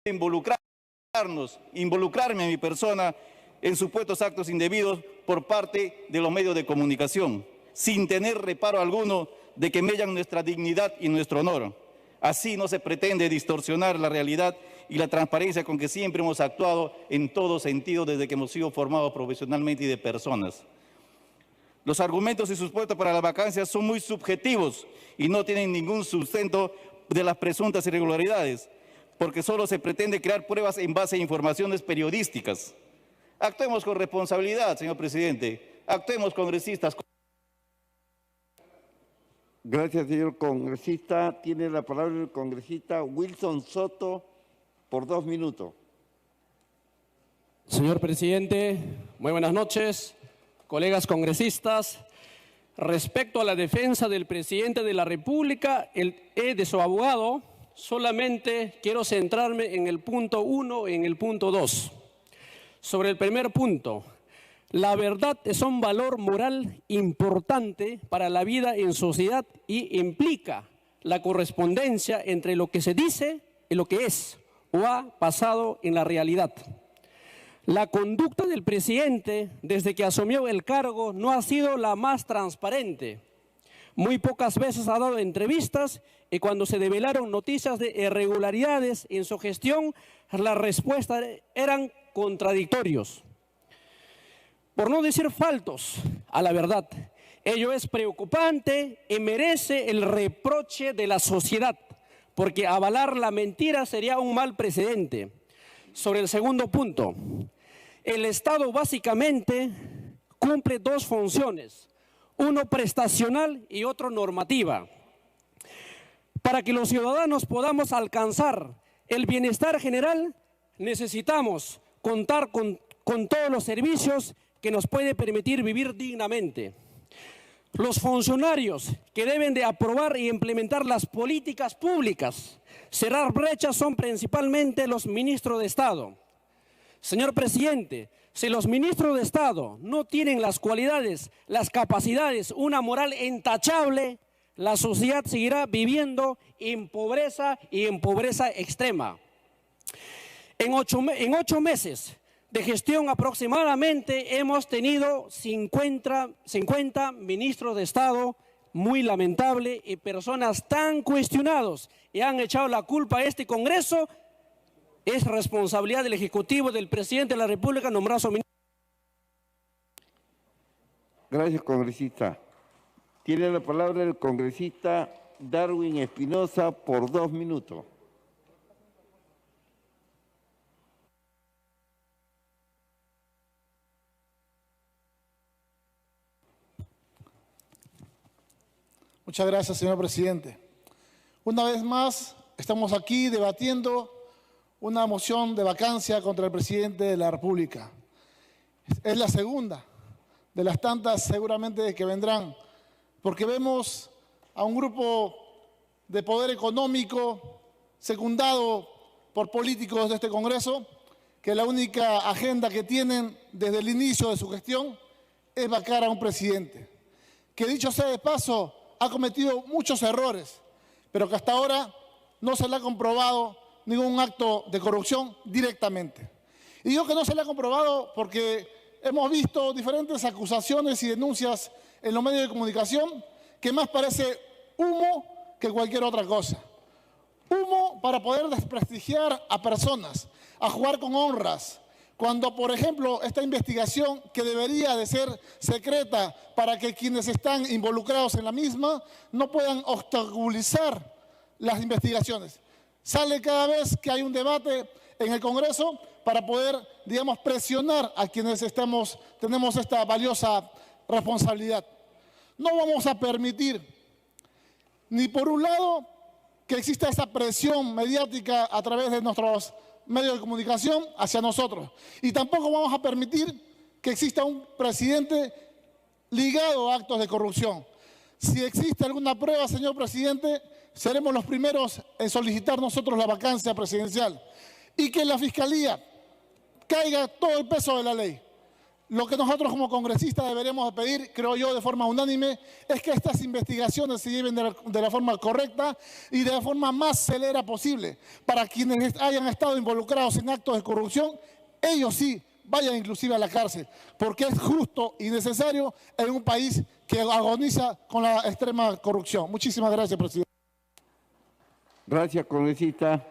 involucrarme a mi persona en supuestos actos indebidos por parte de los medios de comunicación, sin tener reparo alguno de que mellan nuestra dignidad y nuestro honor. Así no se pretende distorsionar la realidad y la transparencia con que siempre hemos actuado en todo sentido desde que hemos sido formados profesionalmente y de personas. Los argumentos y supuestos para la vacancia son muy subjetivos y no tienen ningún sustento de las presuntas irregularidades, porque solo se pretende crear pruebas en base a informaciones periodísticas. Actuemos con responsabilidad, señor presidente. Actuemos, congresistas. Gracias, señor congresista. Tiene la palabra el congresista Wilson Soto por 2 minutos. Señor presidente, muy buenas noches. Colegas congresistas, respecto a la defensa del presidente de la República y de su abogado, solamente quiero centrarme en el punto 1 y en el punto 2. Sobre el primer punto, la verdad es un valor moral importante para la vida en sociedad y implica la correspondencia entre lo que se dice y lo que es o ha pasado en la realidad. La conducta del presidente desde que asumió el cargo no ha sido la más transparente. Muy pocas veces ha dado entrevistas y cuando se develaron noticias de irregularidades en su gestión, las respuestas eran contradictorios, por no decir faltos a la verdad. Ello es preocupante y merece el reproche de la sociedad, porque avalar la mentira sería un mal precedente. Sobre el segundo punto, el Estado básicamente cumple 2 funciones, uno prestacional y otro normativa. Para que los ciudadanos podamos alcanzar el bienestar general, necesitamos contar con todos los servicios que nos puede permitir vivir dignamente. Los funcionarios que deben de aprobar y implementar las políticas públicas, cerrar brechas, son principalmente los ministros de Estado. Señor presidente, si los ministros de Estado no tienen las cualidades, las capacidades, una moral intachable, la sociedad seguirá viviendo en pobreza y en pobreza extrema. En 8 meses de gestión aproximadamente hemos tenido 50 ministros de Estado, muy lamentable, y personas tan cuestionados y han echado la culpa a este Congreso. Es responsabilidad del Ejecutivo, del Presidente de la República, nombrar a su ministro. Gracias, congresista. Tiene la palabra el congresista Darwin Espinosa por 2 minutos. Muchas gracias, señor presidente. Una vez más, estamos aquí debatiendo una moción de vacancia contra el presidente de la República. Es la segunda de las tantas seguramente que vendrán, porque vemos a un grupo de poder económico secundado por políticos de este Congreso, que la única agenda que tienen desde el inicio de su gestión es vacar a un presidente, que dicho sea de paso, ha cometido muchos errores, pero que hasta ahora no se le ha comprobado ningún acto de corrupción directamente. Y digo que no se le ha comprobado porque hemos visto diferentes acusaciones y denuncias en los medios de comunicación que más parece humo que cualquier otra cosa. Humo para poder desprestigiar a personas, a jugar con honras. Cuando, por ejemplo, esta investigación, que debería de ser secreta para que quienes están involucrados en la misma no puedan obstaculizar las investigaciones, sale cada vez que hay un debate en el Congreso para poder, digamos, presionar a quienes tenemos esta valiosa responsabilidad. No vamos a permitir, ni por un lado, que exista esa presión mediática a través de nuestros medios de comunicación hacia nosotros. Y tampoco vamos a permitir que exista un presidente ligado a actos de corrupción. Si existe alguna prueba, señor presidente, seremos los primeros en solicitar nosotros la vacancia presidencial y que en la Fiscalía caiga todo el peso de la ley. Lo que nosotros como congresistas deberemos pedir, creo yo, de forma unánime, es que estas investigaciones se lleven de la forma correcta y de la forma más celera posible. Para quienes hayan estado involucrados en actos de corrupción, ellos sí vayan inclusive a la cárcel, porque es justo y necesario en un país que agoniza con la extrema corrupción. Muchísimas gracias, presidente. Gracias, congresista.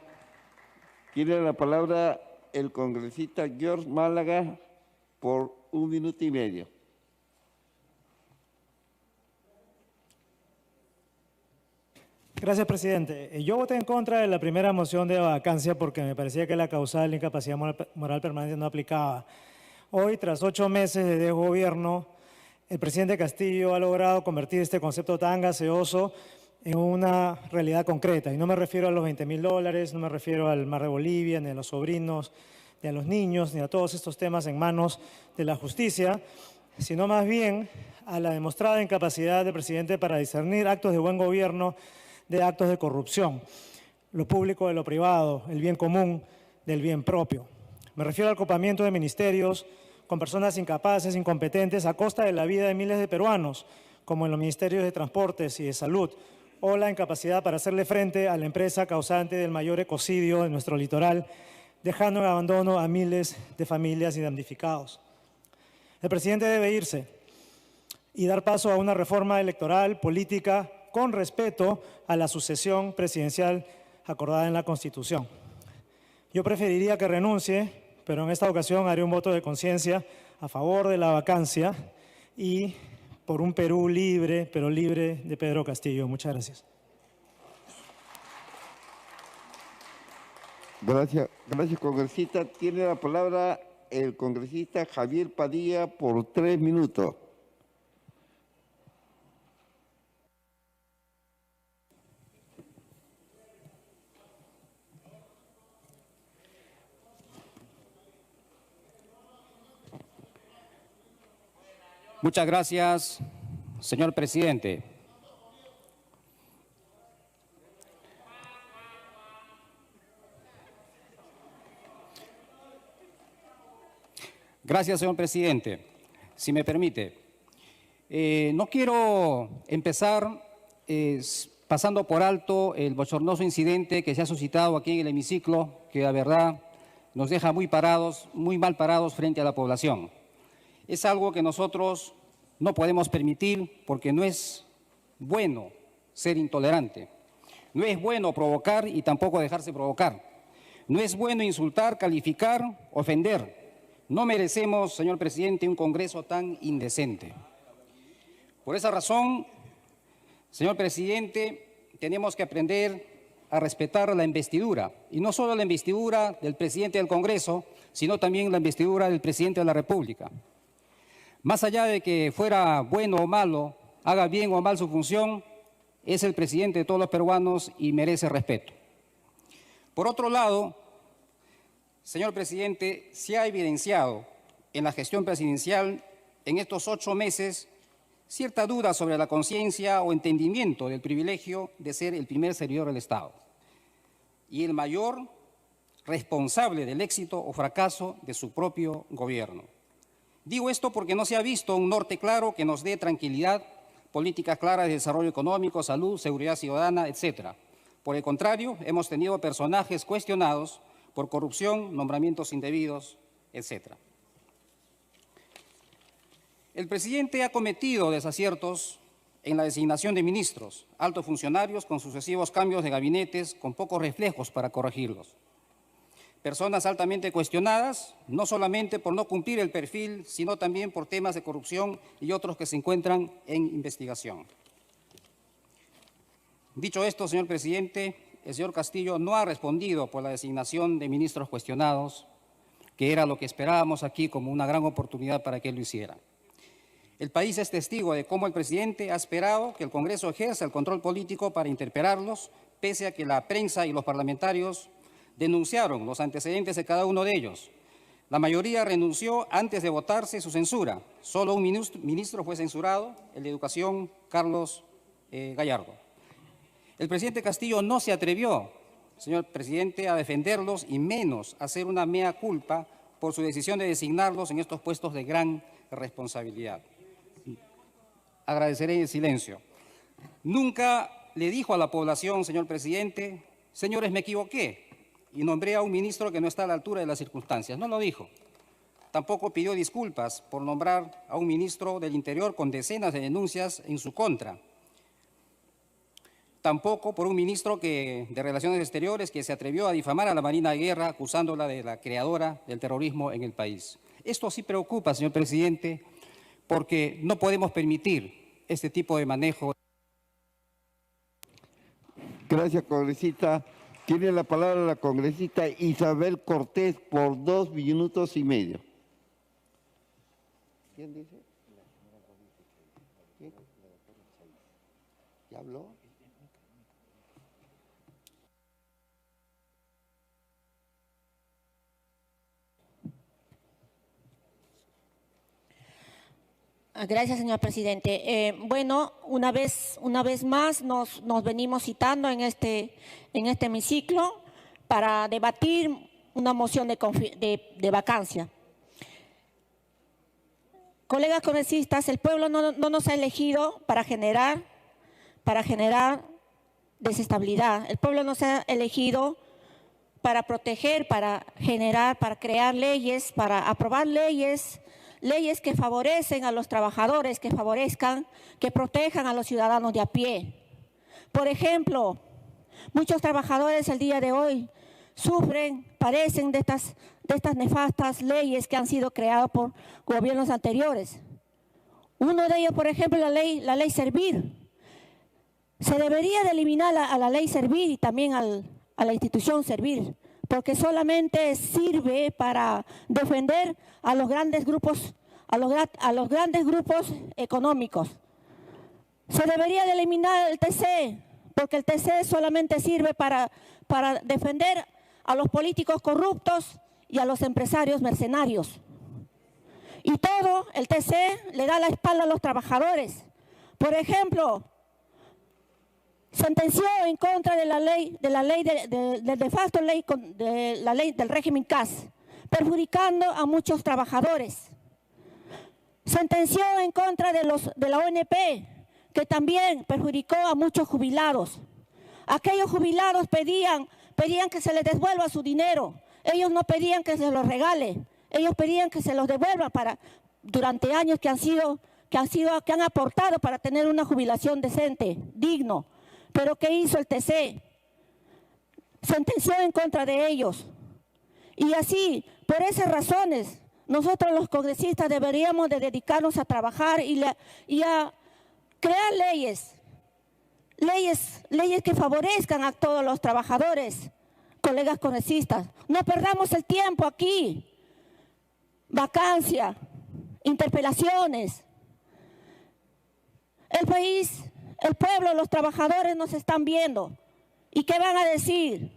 Tiene la palabra el congresista George Málaga por 1 minuto y medio. Gracias, presidente. Yo voté en contra de la primera moción de vacancia porque me parecía que la causal de incapacidad moral permanente no aplicaba. Hoy, tras 8 meses de desgobierno, el presidente Castillo ha logrado convertir este concepto tan gaseoso en una realidad concreta. Y no me refiero a los $20.000, no me refiero al Mar de Bolivia, ni a los sobrinos, ni a los niños, ni a todos estos temas en manos de la justicia, sino más bien a la demostrada incapacidad del presidente para discernir actos de buen gobierno de actos de corrupción, lo público de lo privado, el bien común del bien propio. Me refiero al copamiento de ministerios con personas incapaces, incompetentes, a costa de la vida de miles de peruanos, como en los ministerios de Transportes y de Salud, o la incapacidad para hacerle frente a la empresa causante del mayor ecocidio en nuestro litoral, dejando en abandono a miles de familias y damnificados. El presidente debe irse y dar paso a una reforma electoral, política, con respeto a la sucesión presidencial acordada en la Constitución. Yo preferiría que renuncie, pero en esta ocasión haré un voto de conciencia a favor de la vacancia y por un Perú libre, pero libre de Pedro Castillo. Muchas gracias. Gracias, congresista. Tiene la palabra el congresista Javier Padilla por 3 minutos. Muchas gracias, señor presidente. Gracias, señor presidente. Si me permite, no quiero empezar pasando por alto el bochornoso incidente que se ha suscitado aquí en el hemiciclo, que la verdad nos deja muy mal parados frente a la población. Es algo que nosotros no podemos permitir porque no es bueno ser intolerante. No es bueno provocar y tampoco dejarse provocar. No es bueno insultar, calificar, ofender. No merecemos, señor presidente, un Congreso tan indecente. Por esa razón, señor presidente, tenemos que aprender a respetar la investidura. Y no solo la investidura del presidente del Congreso, sino también la investidura del presidente de la República. Más allá de que fuera bueno o malo, haga bien o mal su función, es el presidente de todos los peruanos y merece respeto. Por otro lado, señor presidente, se ha evidenciado en la gestión presidencial en estos 8 meses cierta duda sobre la conciencia o entendimiento del privilegio de ser el primer servidor del Estado y el mayor responsable del éxito o fracaso de su propio gobierno. Digo esto porque no se ha visto un norte claro que nos dé tranquilidad, políticas claras de desarrollo económico, salud, seguridad ciudadana, etc. Por el contrario, hemos tenido personajes cuestionados por corrupción, nombramientos indebidos, etc. El presidente ha cometido desaciertos en la designación de ministros, altos funcionarios con sucesivos cambios de gabinetes con pocos reflejos para corregirlos. Personas altamente cuestionadas, no solamente por no cumplir el perfil, sino también por temas de corrupción y otros que se encuentran en investigación. Dicho esto, señor presidente, el señor Castillo no ha respondido por la designación de ministros cuestionados, que era lo que esperábamos aquí como una gran oportunidad para que él lo hiciera. El país es testigo de cómo el presidente ha esperado que el Congreso ejerza el control político para interpelarlos, pese a que la prensa y los parlamentarios denunciaron los antecedentes de cada uno de ellos. La mayoría renunció antes de votarse su censura. Solo un ministro fue censurado, el de Educación, Carlos Gallardo. El presidente Castillo no se atrevió, señor presidente, a defenderlos y menos a hacer una mea culpa por su decisión de designarlos en estos puestos de gran responsabilidad. Agradeceré el silencio. Nunca le dijo a la población, señor presidente, señores, me equivoqué y nombré a un ministro que no está a la altura de las circunstancias. No lo dijo. Tampoco pidió disculpas por nombrar a un ministro del Interior con decenas de denuncias en su contra. Tampoco por un ministro de Relaciones Exteriores que se atrevió a difamar a la Marina de Guerra acusándola de la creadora del terrorismo en el país. Esto sí preocupa, señor presidente, porque no podemos permitir este tipo de manejo. Gracias, congresista. Tiene la palabra la congresista Isabel Cortés por 2 minutos y medio. ¿Quién dice? ¿Quién? ¿Ya habló? Gracias, señor presidente. Bueno, una vez más nos venimos citando en este hemiciclo para debatir una moción de vacancia. Colegas congresistas, el pueblo no nos ha elegido para generar desestabilidad. El pueblo nos ha elegido para proteger, para generar, para crear leyes, para aprobar leyes que favorecen a los trabajadores, que protejan a los ciudadanos de a pie. Por ejemplo, muchos trabajadores el día de hoy padecen de estas nefastas leyes que han sido creadas por gobiernos anteriores. Uno de ellos, por ejemplo, la ley Servir. Se debería de eliminar a la ley Servir y también a la institución Servir, porque solamente sirve para defender a los grandes grupos, a los grandes grupos económicos. Se debería de eliminar el TC, porque el TC solamente sirve para defender a los políticos corruptos y a los empresarios mercenarios. Y todo el TC le da la espalda a los trabajadores. Por ejemplo, sentenció en contra de la ley del régimen CAS, perjudicando a muchos trabajadores. Sentenció en contra de la ONP, que también perjudicó a muchos jubilados. Aquellos jubilados pedían que se les devuelva su dinero. Ellos no pedían que se los regale, ellos pedían que se los devuelva durante años que han aportado para tener una jubilación decente, digno. Pero ¿qué hizo el TC? Sentenció en contra de ellos. Y así, por esas razones, nosotros los congresistas deberíamos de dedicarnos a trabajar y a crear leyes que favorezcan a todos los trabajadores, colegas congresistas. No perdamos el tiempo aquí. Vacancia, interpelaciones. El país, el pueblo, los trabajadores nos están viendo. ¿Y qué van a decir?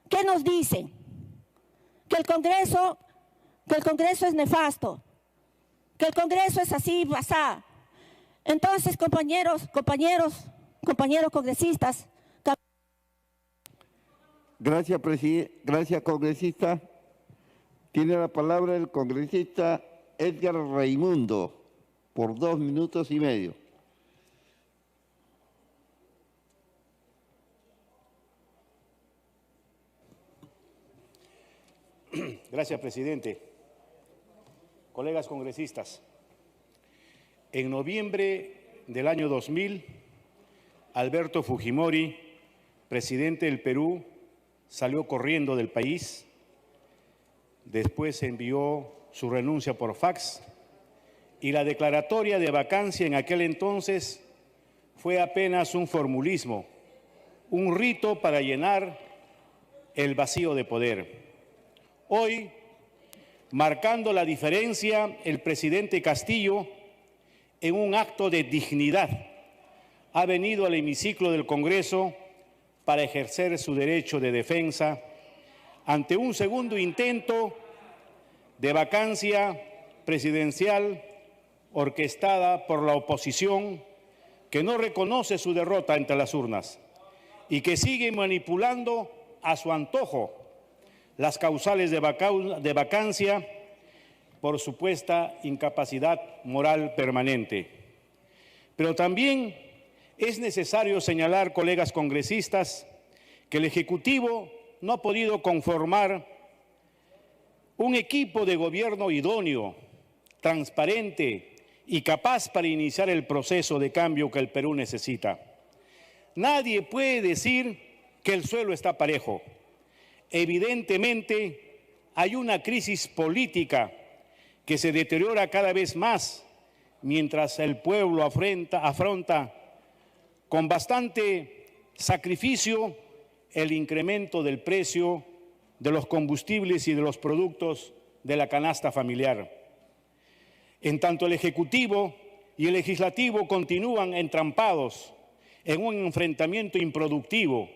¿Qué nos dicen? Que el Congreso es nefasto, que el Congreso es así, basá. Entonces, compañeros congresistas. Gracias, congresista. Tiene la palabra el congresista Edgar Raimundo por 2 minutos y medio. Gracias, presidente. Colegas congresistas, en noviembre del año 2000, Alberto Fujimori, presidente del Perú, salió corriendo del país. Después envió su renuncia por fax y la declaratoria de vacancia en aquel entonces fue apenas un formulismo, un rito para llenar el vacío de poder. Hoy, marcando la diferencia, el presidente Castillo, en un acto de dignidad, ha venido al hemiciclo del Congreso para ejercer su derecho de defensa ante un segundo intento de vacancia presidencial orquestada por la oposición que no reconoce su derrota ante las urnas y que sigue manipulando a su antojo las causales de vacancia por supuesta incapacidad moral permanente. Pero también es necesario señalar, colegas congresistas, que el Ejecutivo no ha podido conformar un equipo de gobierno idóneo, transparente y capaz para iniciar el proceso de cambio que el Perú necesita. Nadie puede decir que el suelo está parejo. Evidentemente, hay una crisis política que se deteriora cada vez más mientras el pueblo afronta con bastante sacrificio el incremento del precio de los combustibles y de los productos de la canasta familiar. En tanto, el Ejecutivo y el Legislativo continúan entrampados en un enfrentamiento improductivo.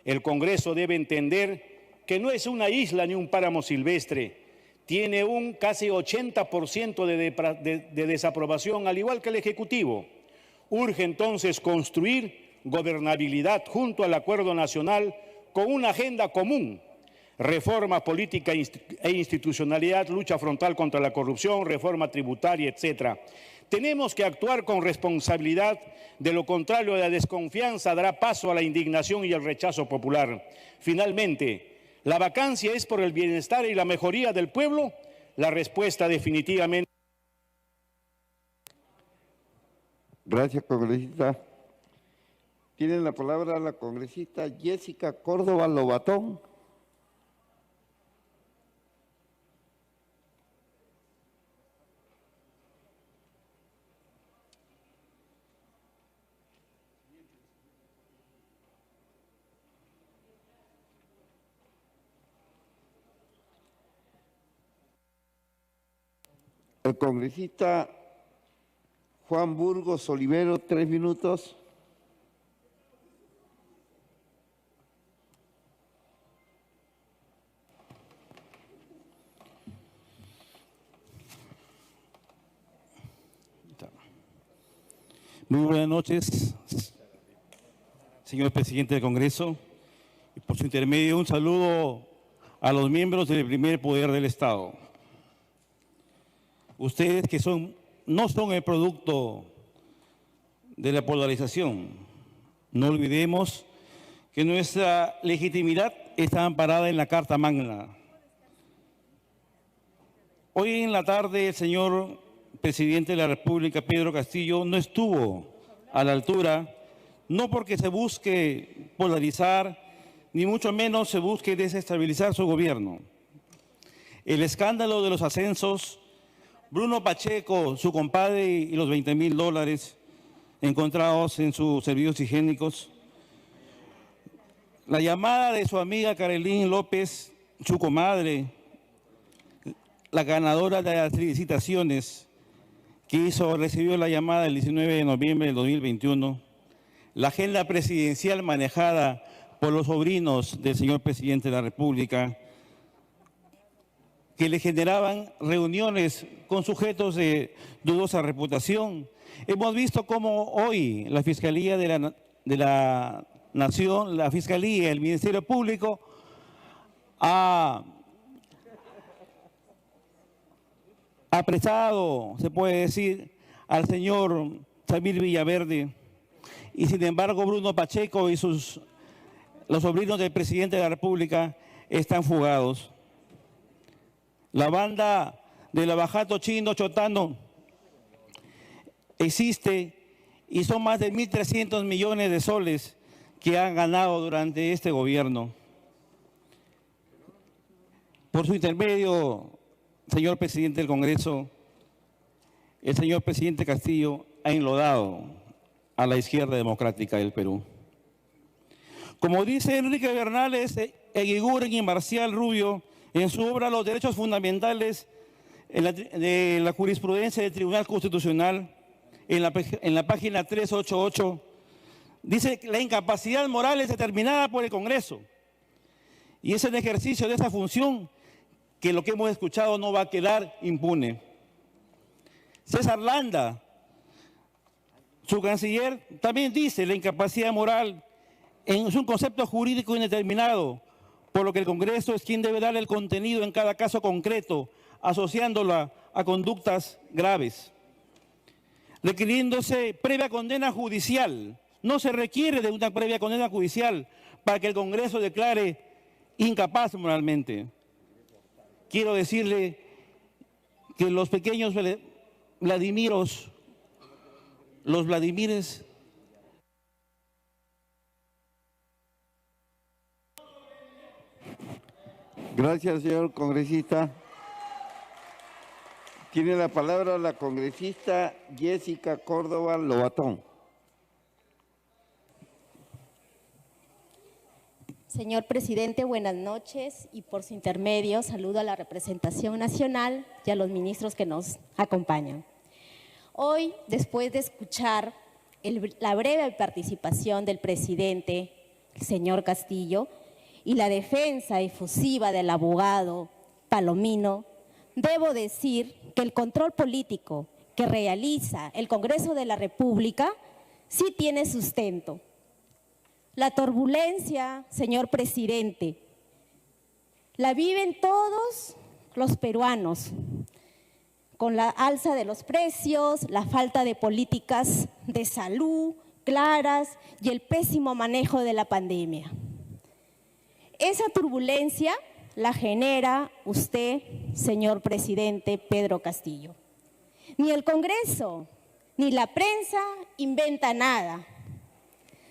El Congreso debe entender que no es una isla ni un páramo silvestre, tiene un casi 80% de desaprobación, al igual que el Ejecutivo. Urge entonces construir gobernabilidad junto al Acuerdo Nacional con una agenda común: reforma política e institucionalidad, lucha frontal contra la corrupción, reforma tributaria, etc. Tenemos que actuar con responsabilidad, de lo contrario la desconfianza dará paso a la indignación y el rechazo popular. Finalmente, ¿la vacancia es por el bienestar y la mejoría del pueblo? La respuesta definitivamente. Gracias, congresista. Tiene la palabra la congresista Jessica Córdoba Lobatón. El congresista Juan Burgos Olivero, 3 minutos. Muy buenas noches, señor presidente del Congreso, y por su intermedio un saludo a los miembros del primer poder del Estado. Ustedes que no son el producto de la polarización. No olvidemos que nuestra legitimidad está amparada en la Carta Magna. Hoy en la tarde el señor presidente de la República, Pedro Castillo, no estuvo a la altura, no porque se busque polarizar, ni mucho menos se busque desestabilizar su gobierno. El escándalo de los ascensos, Bruno Pacheco, su compadre, y los $20,000 encontrados en sus servicios higiénicos, la llamada de su amiga Carolín López, su comadre, la ganadora de las licitaciones, que recibió la llamada el 19 de noviembre del 2021, la agenda presidencial manejada por los sobrinos del señor presidente de la República, que le generaban reuniones con sujetos de dudosa reputación. Hemos visto cómo hoy la Fiscalía de la Nación, la Fiscalía, el Ministerio Público, ha apresado, se puede decir, al señor Samir Villaverde, y sin embargo Bruno Pacheco y los sobrinos del presidente de la República están fugados. La banda del abajato chino chotano existe y son más de 1.300 millones de soles que han ganado durante este gobierno. Por su intermedio, señor presidente del Congreso, el señor presidente Castillo ha enlodado a la izquierda democrática del Perú. Como dice Enrique Bernales, Eguiguren y Marcial Rubio, en su obra Los Derechos Fundamentales de la Jurisprudencia del Tribunal Constitucional, en la página 388, dice que la incapacidad moral es determinada por el Congreso. Y es el ejercicio de esa función que lo que hemos escuchado no va a quedar impune. César Landa, su canciller, también dice la incapacidad moral es un concepto jurídico indeterminado por lo que el Congreso es quien debe dar el contenido en cada caso concreto, asociándola a conductas graves. Requiriéndose previa condena judicial. No se requiere de una previa condena judicial para que el Congreso declare incapaz moralmente. Quiero decirle que los pequeños Vladimiros, los Vladimires, gracias, señor congresista. Tiene la palabra la congresista Jessica Córdoba Lobatón. Señor presidente, buenas noches y por su intermedio saludo a la representación nacional y a los ministros que nos acompañan. Hoy, después de escuchar la breve participación del presidente, el señor Castillo, y la defensa efusiva del abogado Palomino, debo decir que el control político que realiza el Congreso de la República sí tiene sustento. La turbulencia, señor presidente, la viven todos los peruanos, con la alza de los precios, la falta de políticas de salud claras y el pésimo manejo de la pandemia. Esa turbulencia la genera usted, señor presidente Pedro Castillo. Ni el Congreso ni la prensa inventa nada.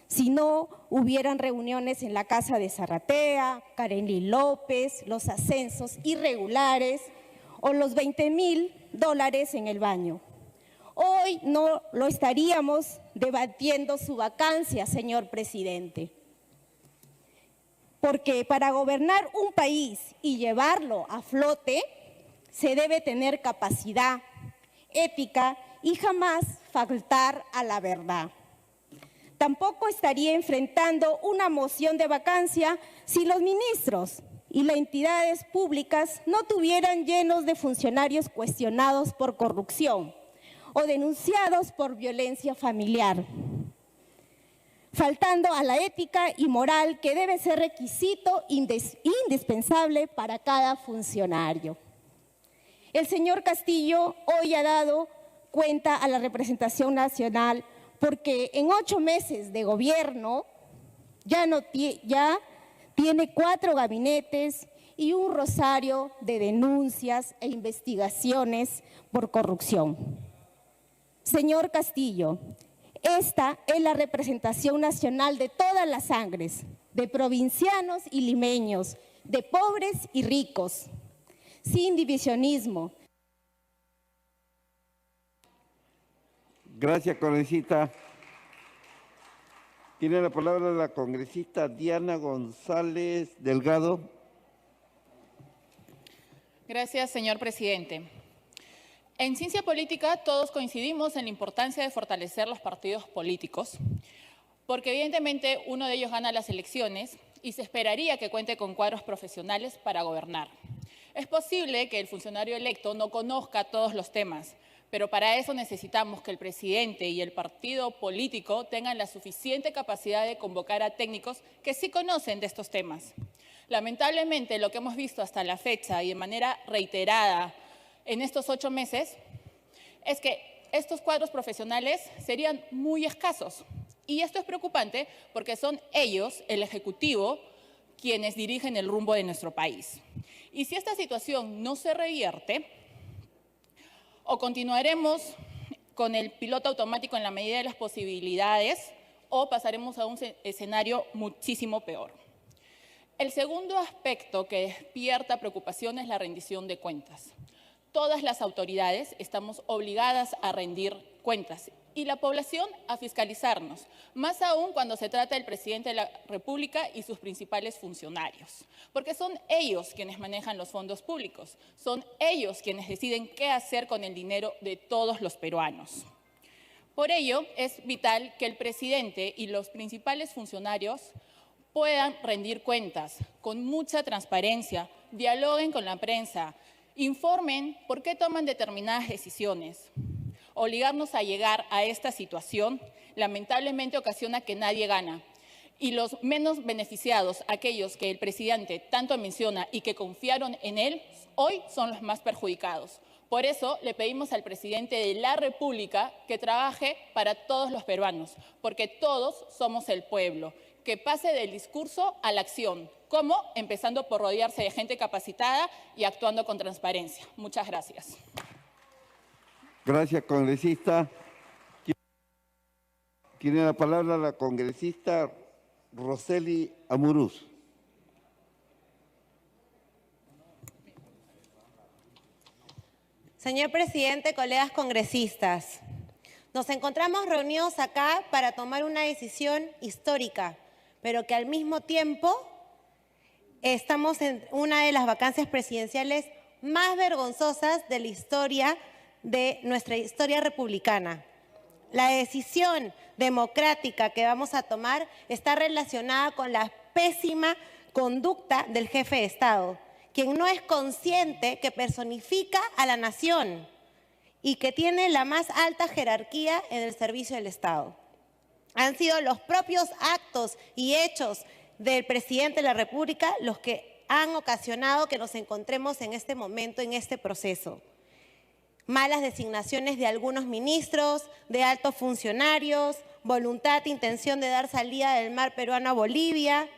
Si no hubieran reuniones en la casa de Zarratea, Karenly López, los ascensos irregulares o los $20.000 en el baño. Hoy no lo estaríamos debatiendo su vacancia, señor presidente. Porque para gobernar un país y llevarlo a flote, se debe tener capacidad, ética y jamás faltar a la verdad. Tampoco estaría enfrentando una moción de vacancia si los ministros y las entidades públicas no tuvieran llenos de funcionarios cuestionados por corrupción o denunciados por violencia familiar, faltando a la ética y moral que debe ser requisito indispensable para cada funcionario. El señor Castillo hoy ha dado cuenta a la representación nacional porque en 8 meses de gobierno ya tiene 4 gabinetes y un rosario de denuncias e investigaciones por corrupción. Señor Castillo, esta es la representación nacional de todas las sangres, de provincianos y limeños, de pobres y ricos, sin divisionismo. Gracias, congresista. Tiene la palabra la congresista Diana González Delgado. Gracias, señor presidente. En ciencia política todos coincidimos en la importancia de fortalecer los partidos políticos, porque evidentemente uno de ellos gana las elecciones y se esperaría que cuente con cuadros profesionales para gobernar. Es posible que el funcionario electo no conozca todos los temas, pero para eso necesitamos que el presidente y el partido político tengan la suficiente capacidad de convocar a técnicos que sí conocen de estos temas. Lamentablemente, lo que hemos visto hasta la fecha y de manera reiterada en estos 8 meses es que estos cuadros profesionales serían muy escasos. Y esto es preocupante porque son ellos, el Ejecutivo, quienes dirigen el rumbo de nuestro país. Y si esta situación no se revierte, o continuaremos con el piloto automático en la medida de las posibilidades, o pasaremos a un escenario muchísimo peor. El segundo aspecto que despierta preocupación es la rendición de cuentas. Todas las autoridades estamos obligadas a rendir cuentas y la población a fiscalizarnos, más aún cuando se trata del presidente de la República y sus principales funcionarios, porque son ellos quienes manejan los fondos públicos, son ellos quienes deciden qué hacer con el dinero de todos los peruanos. Por ello, es vital que el presidente y los principales funcionarios puedan rendir cuentas con mucha transparencia, dialoguen con la prensa, informen por qué toman determinadas decisiones. Obligarnos a llegar a esta situación lamentablemente ocasiona que nadie gana Y los menos beneficiados, aquellos que el presidente tanto menciona y que confiaron en él, hoy son los más perjudicados. Por eso le pedimos al presidente de la República que trabaje para todos los peruanos, porque todos somos el pueblo, que pase del discurso a la acción. ¿Cómo? Empezando por rodearse de gente capacitada y actuando con transparencia. Muchas gracias. Gracias, congresista. Tiene la palabra la congresista Roseli Amuruz. Señor presidente, colegas congresistas, nos encontramos reunidos acá para tomar una decisión histórica, pero que al mismo tiempo estamos en una de las vacancias presidenciales más vergonzosas de la historia de nuestra historia republicana. La decisión democrática que vamos a tomar está relacionada con la pésima conducta del jefe de Estado, quien no es consciente que personifica a la nación y que tiene la más alta jerarquía en el servicio del Estado. Han sido los propios actos y hechos del presidente de la República los que han ocasionado que nos encontremos en este momento, en este proceso. Malas designaciones de algunos ministros, de altos funcionarios, voluntad e intención de dar salida del mar peruano a Bolivia,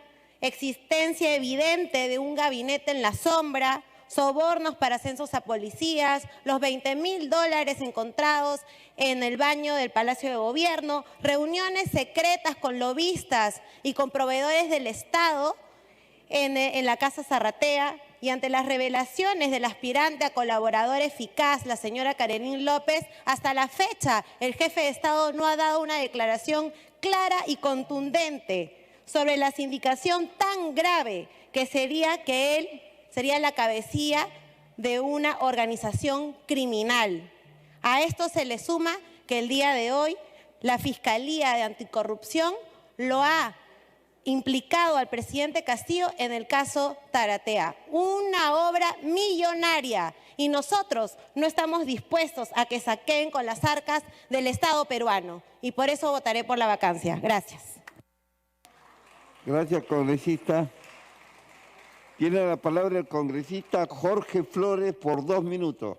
existencia evidente de un gabinete en la sombra, sobornos para ascensos a policías, los $20.000 encontrados en el baño del Palacio de Gobierno, reuniones secretas con lobistas y con proveedores del Estado en la Casa Zarratea, y ante las revelaciones del aspirante a colaborador eficaz, la señora Karenín López, hasta la fecha el jefe de Estado no ha dado una declaración clara y contundente sobre la sindicación tan grave que sería que él sería la cabecilla de una organización criminal. A esto se le suma que el día de hoy la Fiscalía de Anticorrupción lo ha implicado al presidente Castillo en el caso Taratea, una obra millonaria, y nosotros no estamos dispuestos a que saqueen con las arcas del Estado peruano, y por eso votaré por la vacancia. Gracias. Gracias, congresista. Tiene la palabra el congresista Jorge Flores por 2 minutos.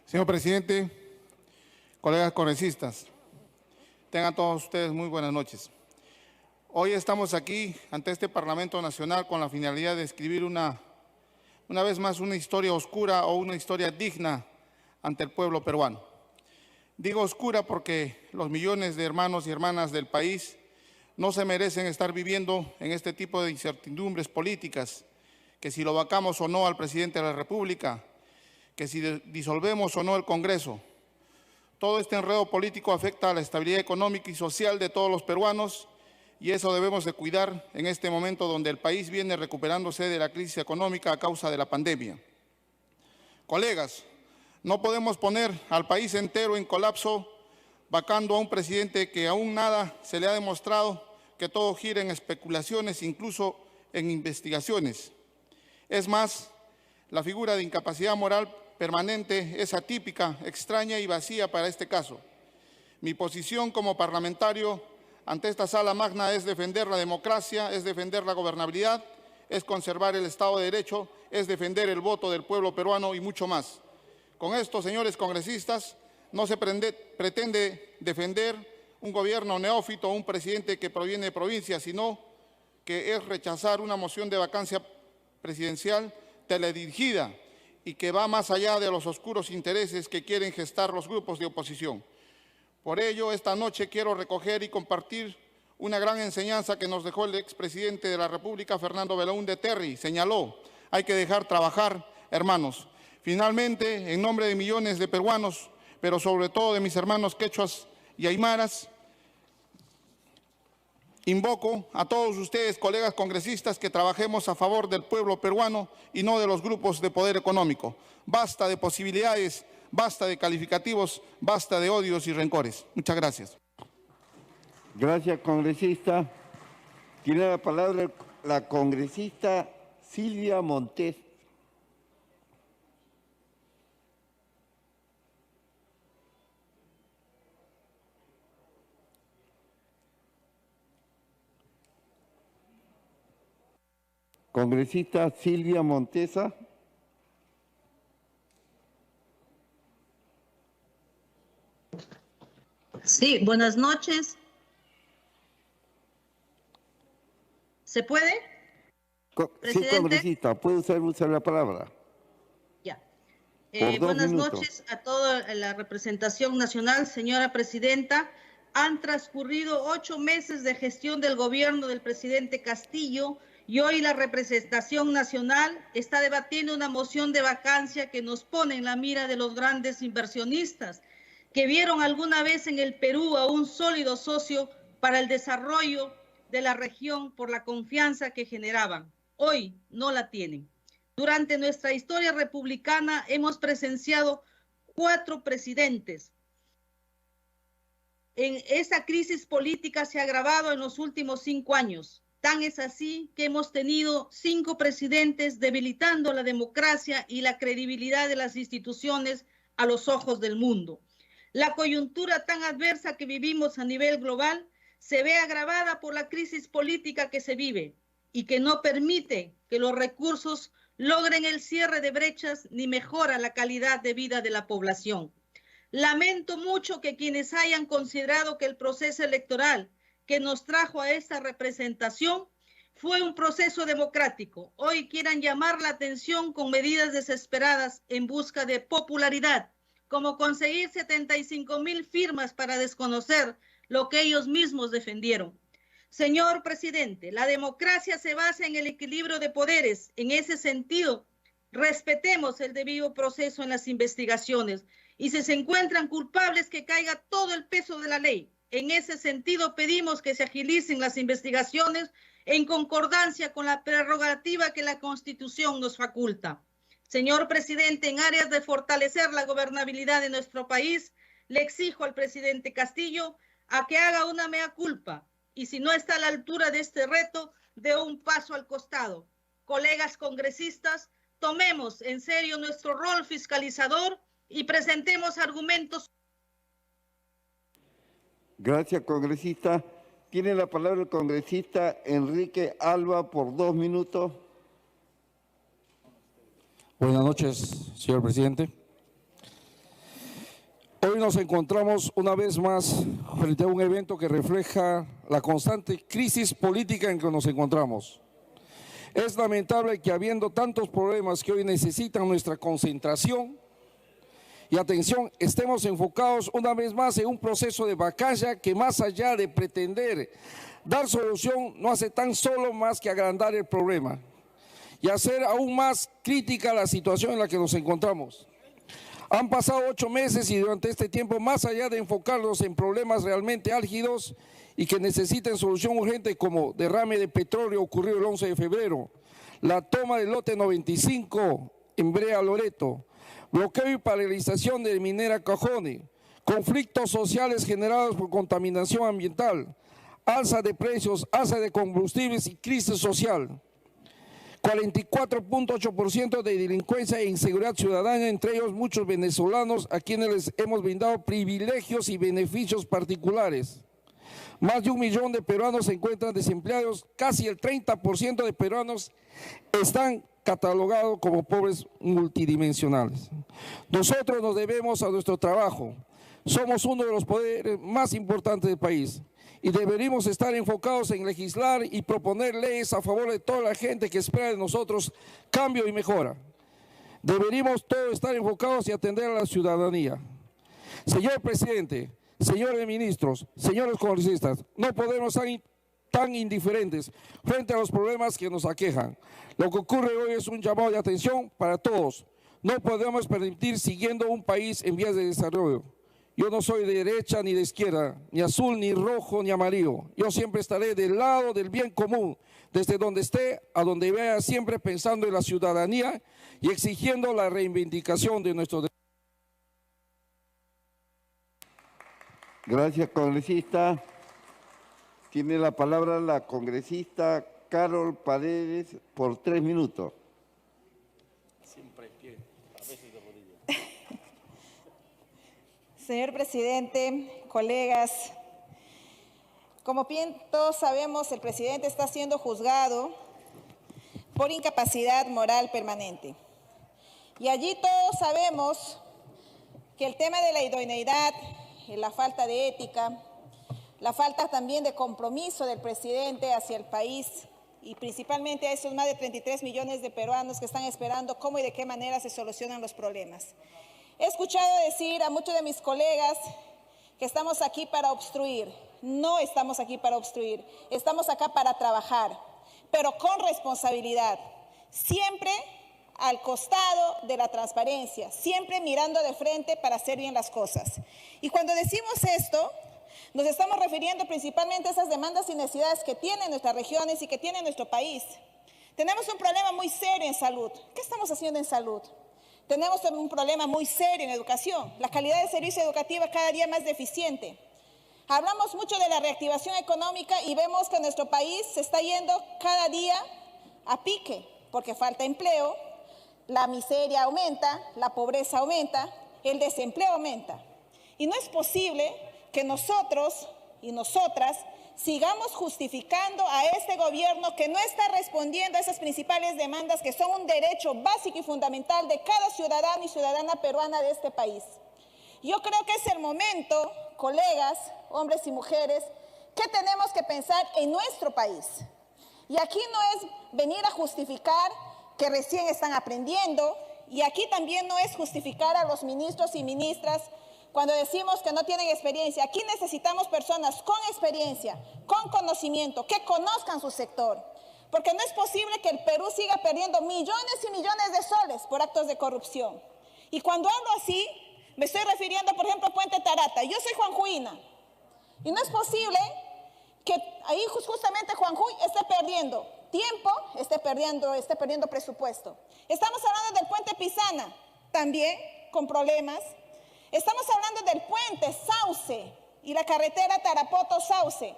Señor presidente, colegas congresistas, tengan todos ustedes muy buenas noches. Hoy estamos aquí ante este Parlamento Nacional con la finalidad de escribir una vez más una historia oscura o una historia digna ante el pueblo peruano. Digo oscura porque los millones de hermanos y hermanas del país no se merecen estar viviendo en este tipo de incertidumbres políticas, que si lo vacamos o no al presidente de la República, que si disolvemos o no el Congreso. Todo este enredo político afecta a la estabilidad económica y social de todos los peruanos, y eso debemos de cuidar en este momento donde el país viene recuperándose de la crisis económica a causa de la pandemia. Colegas, no podemos poner al país entero en colapso vacando a un presidente que aún nada se le ha demostrado, que todo gira en especulaciones, incluso en investigaciones. Es más, la figura de incapacidad moral permanente es atípica, extraña y vacía para este caso. Mi posición como parlamentario ante esta sala magna es defender la democracia, es defender la gobernabilidad, es conservar el Estado de Derecho, es defender el voto del pueblo peruano y mucho más. Con esto, señores congresistas, no se pretende defender un gobierno neófito o un presidente que proviene de provincias, sino que es rechazar una moción de vacancia presidencial teledirigida y que va más allá de los oscuros intereses que quieren gestar los grupos de oposición. Por ello, esta noche quiero recoger y compartir una gran enseñanza que nos dejó el expresidente de la República, Fernando Belaúnde Terry. Señaló, hay que dejar trabajar, hermanos. Finalmente, en nombre de millones de peruanos, pero sobre todo de mis hermanos quechuas y aymaras, invoco a todos ustedes, colegas congresistas, que trabajemos a favor del pueblo peruano y no de los grupos de poder económico. Basta de posibilidades, basta de calificativos, basta de odios y rencores. Muchas gracias. Gracias, congresista. Tiene la palabra la congresista Silvia Montes. Congresista Silvia Montesa. Sí, buenas noches. ¿Se puede? Sí, Presidente. congresista, puede usar la palabra. Ya. Por 2 Buenas minutos. noches a toda la representación nacional, señora presidenta. Han transcurrido 8 meses de gestión del gobierno del presidente Castillo y hoy la representación nacional está debatiendo una moción de vacancia que nos pone en la mira de los grandes inversionistas que vieron alguna vez en el Perú a un sólido socio para el desarrollo de la región por la confianza que generaban. Hoy no la tienen. Durante nuestra historia republicana hemos presenciado 4 presidentes. Esa crisis política se ha agravado en los últimos 5 años. Tan es así que hemos tenido 5 presidentes debilitando la democracia y la credibilidad de las instituciones a los ojos del mundo. La coyuntura tan adversa que vivimos a nivel global se ve agravada por la crisis política que se vive y que no permite que los recursos logren el cierre de brechas ni mejora la calidad de vida de la población. Lamento mucho que quienes hayan considerado que el proceso electoral que nos trajo a esta representación fue un proceso democrático, hoy quieran llamar la atención con medidas desesperadas en busca de popularidad, como conseguir 75,000 firmas para desconocer lo que ellos mismos defendieron. Señor presidente, la democracia se basa en el equilibrio de poderes. En ese sentido, respetemos el debido proceso en las investigaciones y si se encuentran culpables, que caiga todo el peso de la ley. En ese sentido, pedimos que se agilicen las investigaciones en concordancia con la prerrogativa que la Constitución nos faculta. Señor presidente, en áreas de fortalecer la gobernabilidad de nuestro país, le exijo al presidente Castillo a que haga una mea culpa y si no está a la altura de este reto, dé un paso al costado. Colegas congresistas, tomemos en serio nuestro rol fiscalizador y presentemos argumentos. Gracias, congresista. Tiene la palabra el congresista Enrique Alba por 2 minutos. Buenas noches, señor presidente. Hoy nos encontramos una vez más frente a un evento que refleja la constante crisis política en que nos encontramos. Es lamentable que habiendo tantos problemas que hoy necesitan nuestra concentración y atención, estemos enfocados una vez más en un proceso de vacancia que más allá de pretender dar solución no hace tan solo más que agrandar el problema y hacer aún más crítica la situación en la que nos encontramos. Han pasado 8 meses y durante este tiempo, más allá de enfocarnos en problemas realmente álgidos y que necesiten solución urgente como derrame de petróleo ocurrido el 11 de febrero, la toma del lote 95 en Brea Loreto, bloqueo y paralización de minera Cajone, conflictos sociales generados por contaminación ambiental, alza de precios, alza de combustibles y crisis social. 44.8% de delincuencia e inseguridad ciudadana, entre ellos muchos venezolanos a quienes les hemos brindado privilegios y beneficios particulares. Más de 1 millón de peruanos se encuentran desempleados, casi el 30% de peruanos están catalogados como pobres multidimensionales. Nosotros nos debemos a nuestro trabajo, somos uno de los poderes más importantes del país y deberíamos estar enfocados en legislar y proponer leyes a favor de toda la gente que espera de nosotros cambio y mejora. Deberíamos todos estar enfocados y atender a la ciudadanía. Señor presidente, señores ministros, señores congresistas, no podemos ser tan indiferentes frente a los problemas que nos aquejan. Lo que ocurre hoy es un llamado de atención para todos. No podemos permitir siguiendo un país en vías de desarrollo. Yo no soy de derecha ni de izquierda, ni azul, ni rojo, ni amarillo. Yo siempre estaré del lado del bien común, desde donde esté a donde vea, siempre pensando en la ciudadanía y exigiendo la reivindicación de nuestros derechos. Gracias, congresista. Tiene la palabra la congresista Carol Paredes por 3 minutos. Señor presidente, colegas, como bien todos sabemos, el presidente está siendo juzgado por incapacidad moral permanente. Y allí todos sabemos que el tema de la idoneidad, la falta de ética, la falta también de compromiso del presidente hacia el país y principalmente a esos más de 33 millones de peruanos que están esperando cómo y de qué manera se solucionan los problemas. He escuchado decir a muchos de mis colegas que estamos aquí para obstruir. No estamos aquí para obstruir, estamos acá para trabajar, pero con responsabilidad, siempre al costado de la transparencia, siempre mirando de frente para hacer bien las cosas. Y cuando decimos esto, nos estamos refiriendo principalmente a esas demandas y necesidades que tienen nuestras regiones y que tiene nuestro país. Tenemos un problema muy serio en salud. ¿Qué estamos haciendo en salud? Tenemos un problema muy serio en educación. La calidad del servicio educativo es cada día más deficiente. Hablamos mucho de la reactivación económica y vemos que nuestro país se está yendo cada día a pique, porque falta empleo, la miseria aumenta, la pobreza aumenta, el desempleo aumenta. Y no es posible que nosotros y nosotras sigamos justificando a este gobierno que no está respondiendo a esas principales demandas que son un derecho básico y fundamental de cada ciudadano y ciudadana peruana de este país. Yo creo que es el momento, colegas, hombres y mujeres, que tenemos que pensar en nuestro país. Y aquí no es venir a justificar que recién están aprendiendo, y aquí también no es justificar a los ministros y ministras cuando decimos que no tienen experiencia. Aquí necesitamos personas con experiencia, con conocimiento, que conozcan su sector. Porque no es posible que el Perú siga perdiendo millones y millones de soles por actos de corrupción. Y cuando hablo así, me estoy refiriendo, por ejemplo, a Puente Tarata. Yo soy juanjuina. Y no es posible que ahí justamente Juanjuy esté perdiendo tiempo, esté perdiendo presupuesto. Estamos hablando del puente Pisana, también con problemas. Estamos hablando del puente Sauce y la carretera Tarapoto-Sauce,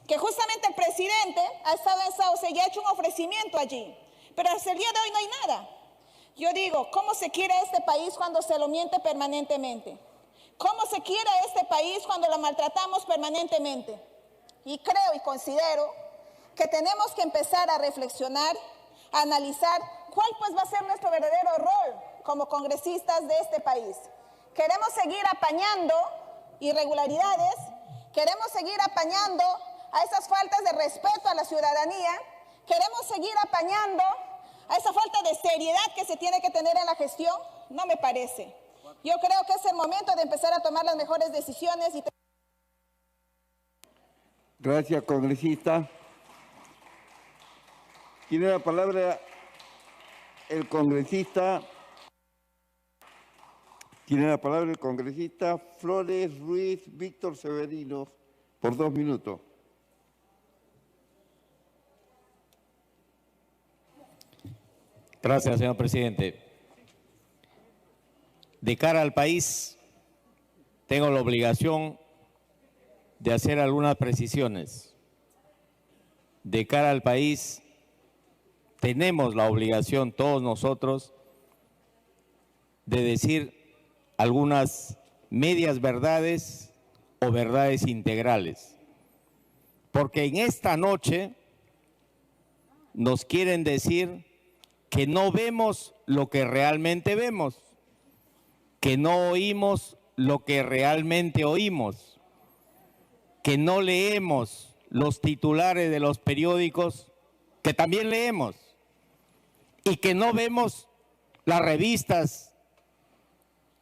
que justamente el presidente ha estado en Sauce y ha hecho un ofrecimiento allí. Pero hasta el día de hoy no hay nada. Yo digo, ¿cómo se quiere este país cuando se lo miente permanentemente? ¿Cómo se quiere este país cuando lo maltratamos permanentemente? Y creo y considero que tenemos que empezar a reflexionar, a analizar cuál pues va a ser nuestro verdadero rol como congresistas de este país. Queremos seguir apañando irregularidades, queremos seguir apañando a esas faltas de respeto a la ciudadanía, queremos seguir apañando a esa falta de seriedad que se tiene que tener en la gestión. No me parece. Yo creo que es el momento de empezar a tomar las mejores decisiones. Gracias, congresista. Tiene la palabra el congresista. Tiene la palabra el congresista Flores Ruiz Víctor Severino por 2 minutos. Gracias, señor presidente. De cara al país, tengo la obligación de hacer algunas precisiones. De cara al país, tenemos la obligación, todos nosotros, de decir algunas medias verdades o verdades integrales. Porque en esta noche nos quieren decir que no vemos lo que realmente vemos, que no oímos lo que realmente oímos, que no leemos los titulares de los periódicos que también leemos y que no vemos las revistas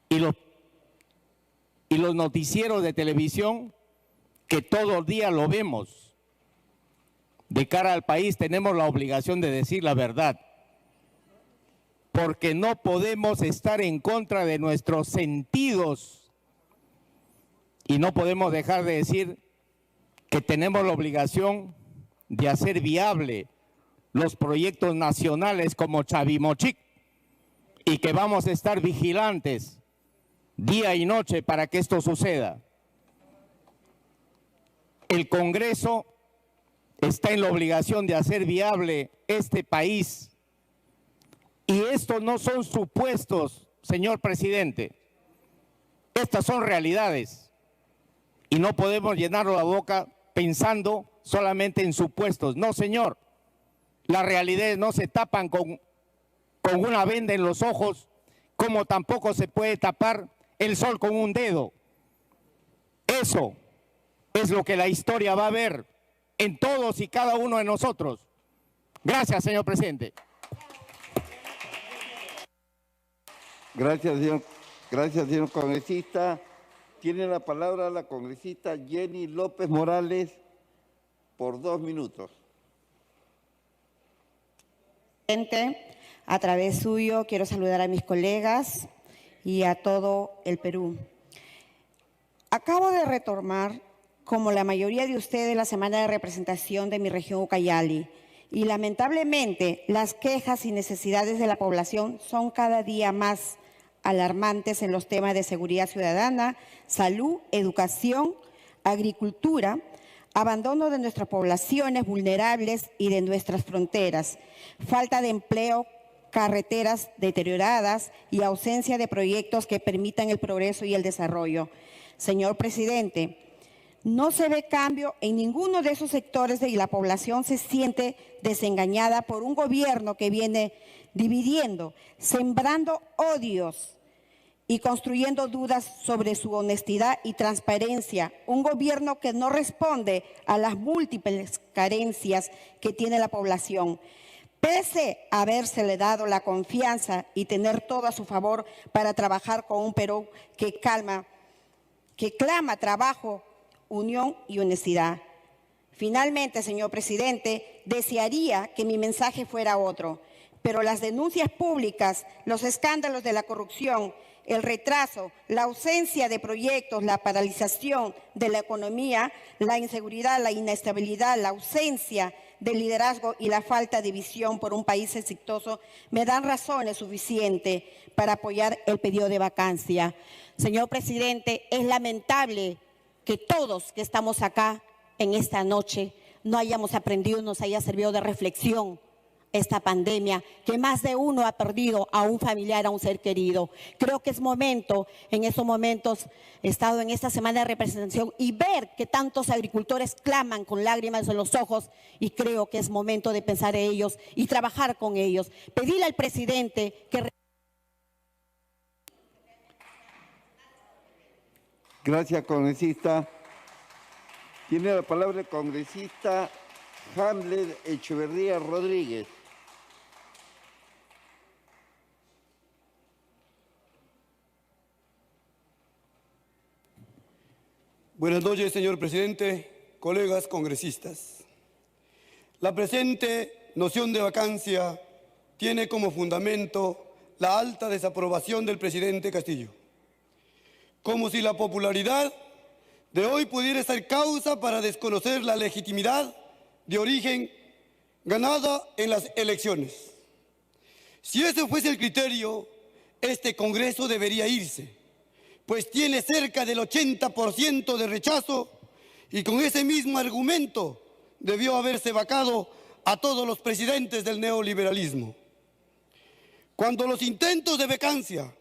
y los noticieros de televisión que todo el día lo vemos. De cara al país tenemos la obligación de decir la verdad, porque no podemos estar en contra de nuestros sentidos y no podemos dejar de decir que tenemos la obligación de hacer viable los proyectos nacionales como Chavimochic y que vamos a estar vigilantes día y noche para que esto suceda. El Congreso está en la obligación de hacer viable este país. Y estos no son supuestos, señor presidente. Estas son realidades. Y no podemos llenar la boca pensando solamente en supuestos. No, señor. Las realidades no se tapan con una venda en los ojos, como tampoco se puede tapar el sol con un dedo. Eso es lo que la historia va a ver en todos y cada uno de nosotros. Gracias, señor presidente. Gracias, señor congresista. Tiene la palabra la congresista Jenny López Morales por 2 minutos. A través suyo quiero saludar a mis colegas y a todo el Perú. Acabo de retomar, como la mayoría de ustedes, la semana de representación de mi región Ucayali. Y lamentablemente las quejas y necesidades de la población son cada día más alarmantes en los temas de seguridad ciudadana, salud, educación, agricultura, abandono de nuestras poblaciones vulnerables y de nuestras fronteras, falta de empleo, carreteras deterioradas y ausencia de proyectos que permitan el progreso y el desarrollo. Señor presidente, no se ve cambio en ninguno de esos sectores y la población se siente desengañada por un gobierno que viene dividiendo, sembrando odios y construyendo dudas sobre su honestidad y transparencia. Un gobierno que no responde a las múltiples carencias que tiene la población. Pese a habérsele dado la confianza y tener todo a su favor para trabajar con un Perú que clama trabajo, unión y honestidad. Finalmente, señor presidente, desearía que mi mensaje fuera otro, pero las denuncias públicas, los escándalos de la corrupción, el retraso, la ausencia de proyectos, la paralización de la economía, la inseguridad, la inestabilidad, la ausencia de liderazgo y la falta de visión por un país exitoso me dan razones suficientes para apoyar el pedido de vacancia. Señor presidente, es lamentable que todos que estamos acá en esta noche no hayamos aprendido, nos haya servido de reflexión esta pandemia, que más de uno ha perdido a un familiar, a un ser querido. Creo que es momento, en estos momentos, he estado en esta semana de representación y ver que tantos agricultores claman con lágrimas en los ojos y creo que es momento de pensar en ellos y trabajar con ellos. Pedirle al presidente que... Gracias, congresista. Tiene la palabra el congresista Hamlet Echeverría Rodríguez. Buenas noches, señor presidente, colegas congresistas. La presente noción de vacancia tiene como fundamento la alta desaprobación del presidente Castillo. Como si la popularidad de hoy pudiera ser causa para desconocer la legitimidad de origen ganada en las elecciones. Si ese fuese el criterio, este Congreso debería irse, pues tiene cerca del 80% de rechazo y con ese mismo argumento debió haberse vacado a todos los presidentes del neoliberalismo. Cuando los intentos de vacancia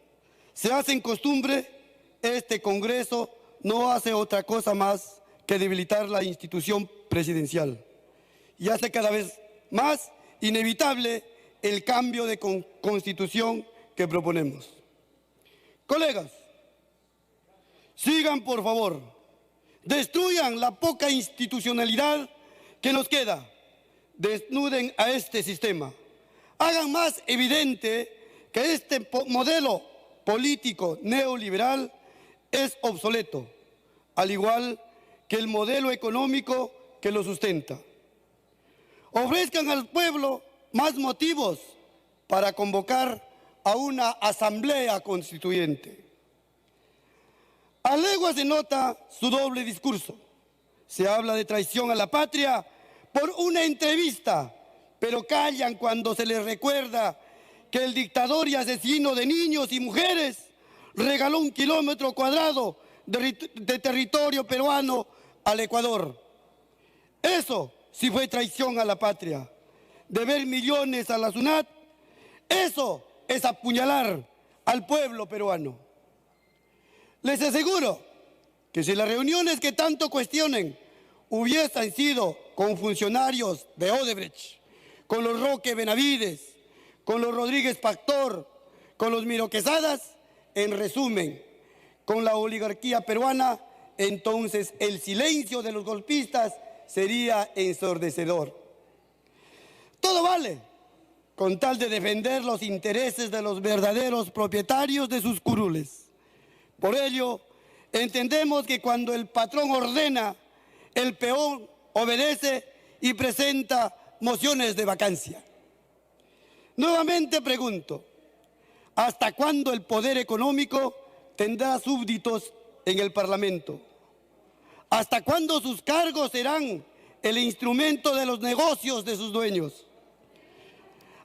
se hacen costumbre, este Congreso no hace otra cosa más que debilitar la institución presidencial y hace cada vez más inevitable el cambio de constitución que proponemos. Colegas, sigan por favor, destruyan la poca institucionalidad que nos queda, desnuden a este sistema, hagan más evidente que este modelo político neoliberal es obsoleto, al igual que el modelo económico que lo sustenta. Ofrezcan al pueblo más motivos para convocar a una asamblea constituyente. A leguas se nota su doble discurso. Se habla de traición a la patria por una entrevista, pero callan cuando se les recuerda que el dictador y asesino de niños y mujeres regaló 1 kilómetro cuadrado de territorio peruano al Ecuador. Eso sí fue traición a la patria. Deber millones a la SUNAT, eso es apuñalar al pueblo peruano. Les aseguro que si las reuniones que tanto cuestionen hubiesen sido con funcionarios de Odebrecht, con los Roque Benavides, con los Rodríguez Pastor, con los Miro Quesadas, en resumen, con la oligarquía peruana, entonces el silencio de los golpistas sería ensordecedor. Todo vale, con tal de defender los intereses de los verdaderos propietarios de sus curules. Por ello, entendemos que cuando el patrón ordena, el peón obedece y presenta mociones de vacancia. Nuevamente pregunto, ¿hasta cuándo el poder económico tendrá súbditos en el Parlamento? ¿Hasta cuándo sus cargos serán el instrumento de los negocios de sus dueños?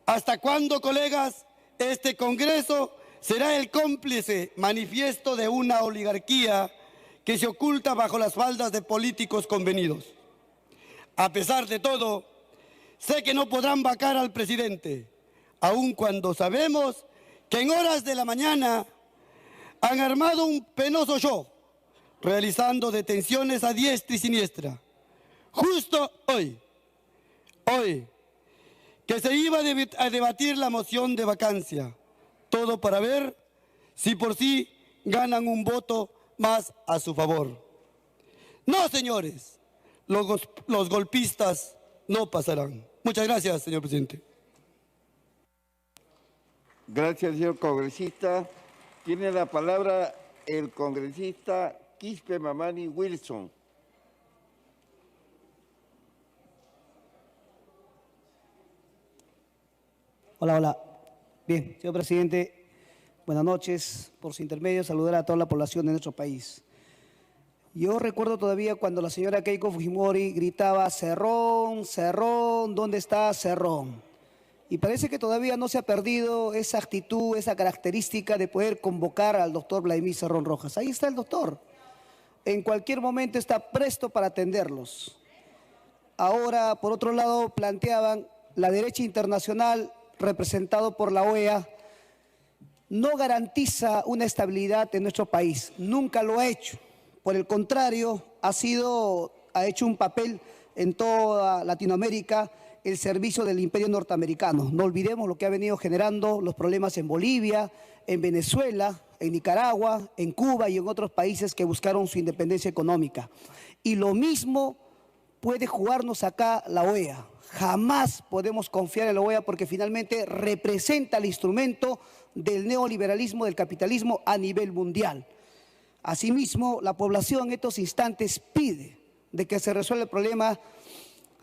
¿Hasta cuándo, colegas, este Congreso será el cómplice manifiesto de una oligarquía que se oculta bajo las faldas de políticos convenidos? A pesar de todo, sé que no podrán vacar al presidente, aun cuando sabemos que en horas de la mañana han armado un penoso show, realizando detenciones a diestra y siniestra. Justo hoy, que se iba a debatir la moción de vacancia, todo para ver si por sí ganan un voto más a su favor. No, señores, los golpistas no pasarán. Muchas gracias, señor presidente. Gracias, señor congresista. Tiene la palabra el congresista Quispe Mamani Wilson. Hola, hola. Bien, señor presidente, buenas noches. Por su intermedio, saludar a toda la población de nuestro país. Yo recuerdo todavía cuando la señora Keiko Fujimori gritaba, Cerrón, Cerrón, ¿dónde está Cerrón? Y parece que todavía no se ha perdido esa actitud, esa característica de poder convocar al doctor Vladimir Cerrón Rojas. Ahí está el doctor. En cualquier momento está presto para atenderlos. Ahora, por otro lado, planteaban la derecha internacional representado por la OEA no garantiza una estabilidad en nuestro país. Nunca lo ha hecho. Por el contrario, ha hecho un papel en toda Latinoamérica el servicio del imperio norteamericano. No olvidemos lo que ha venido generando los problemas en Bolivia, en Venezuela, en Nicaragua, en Cuba y en otros países que buscaron su independencia económica. Y lo mismo puede jugarnos acá la OEA. Jamás podemos confiar en la OEA porque finalmente representa el instrumento del neoliberalismo, del capitalismo a nivel mundial. Asimismo, la población en estos instantes pide de que se resuelva el problema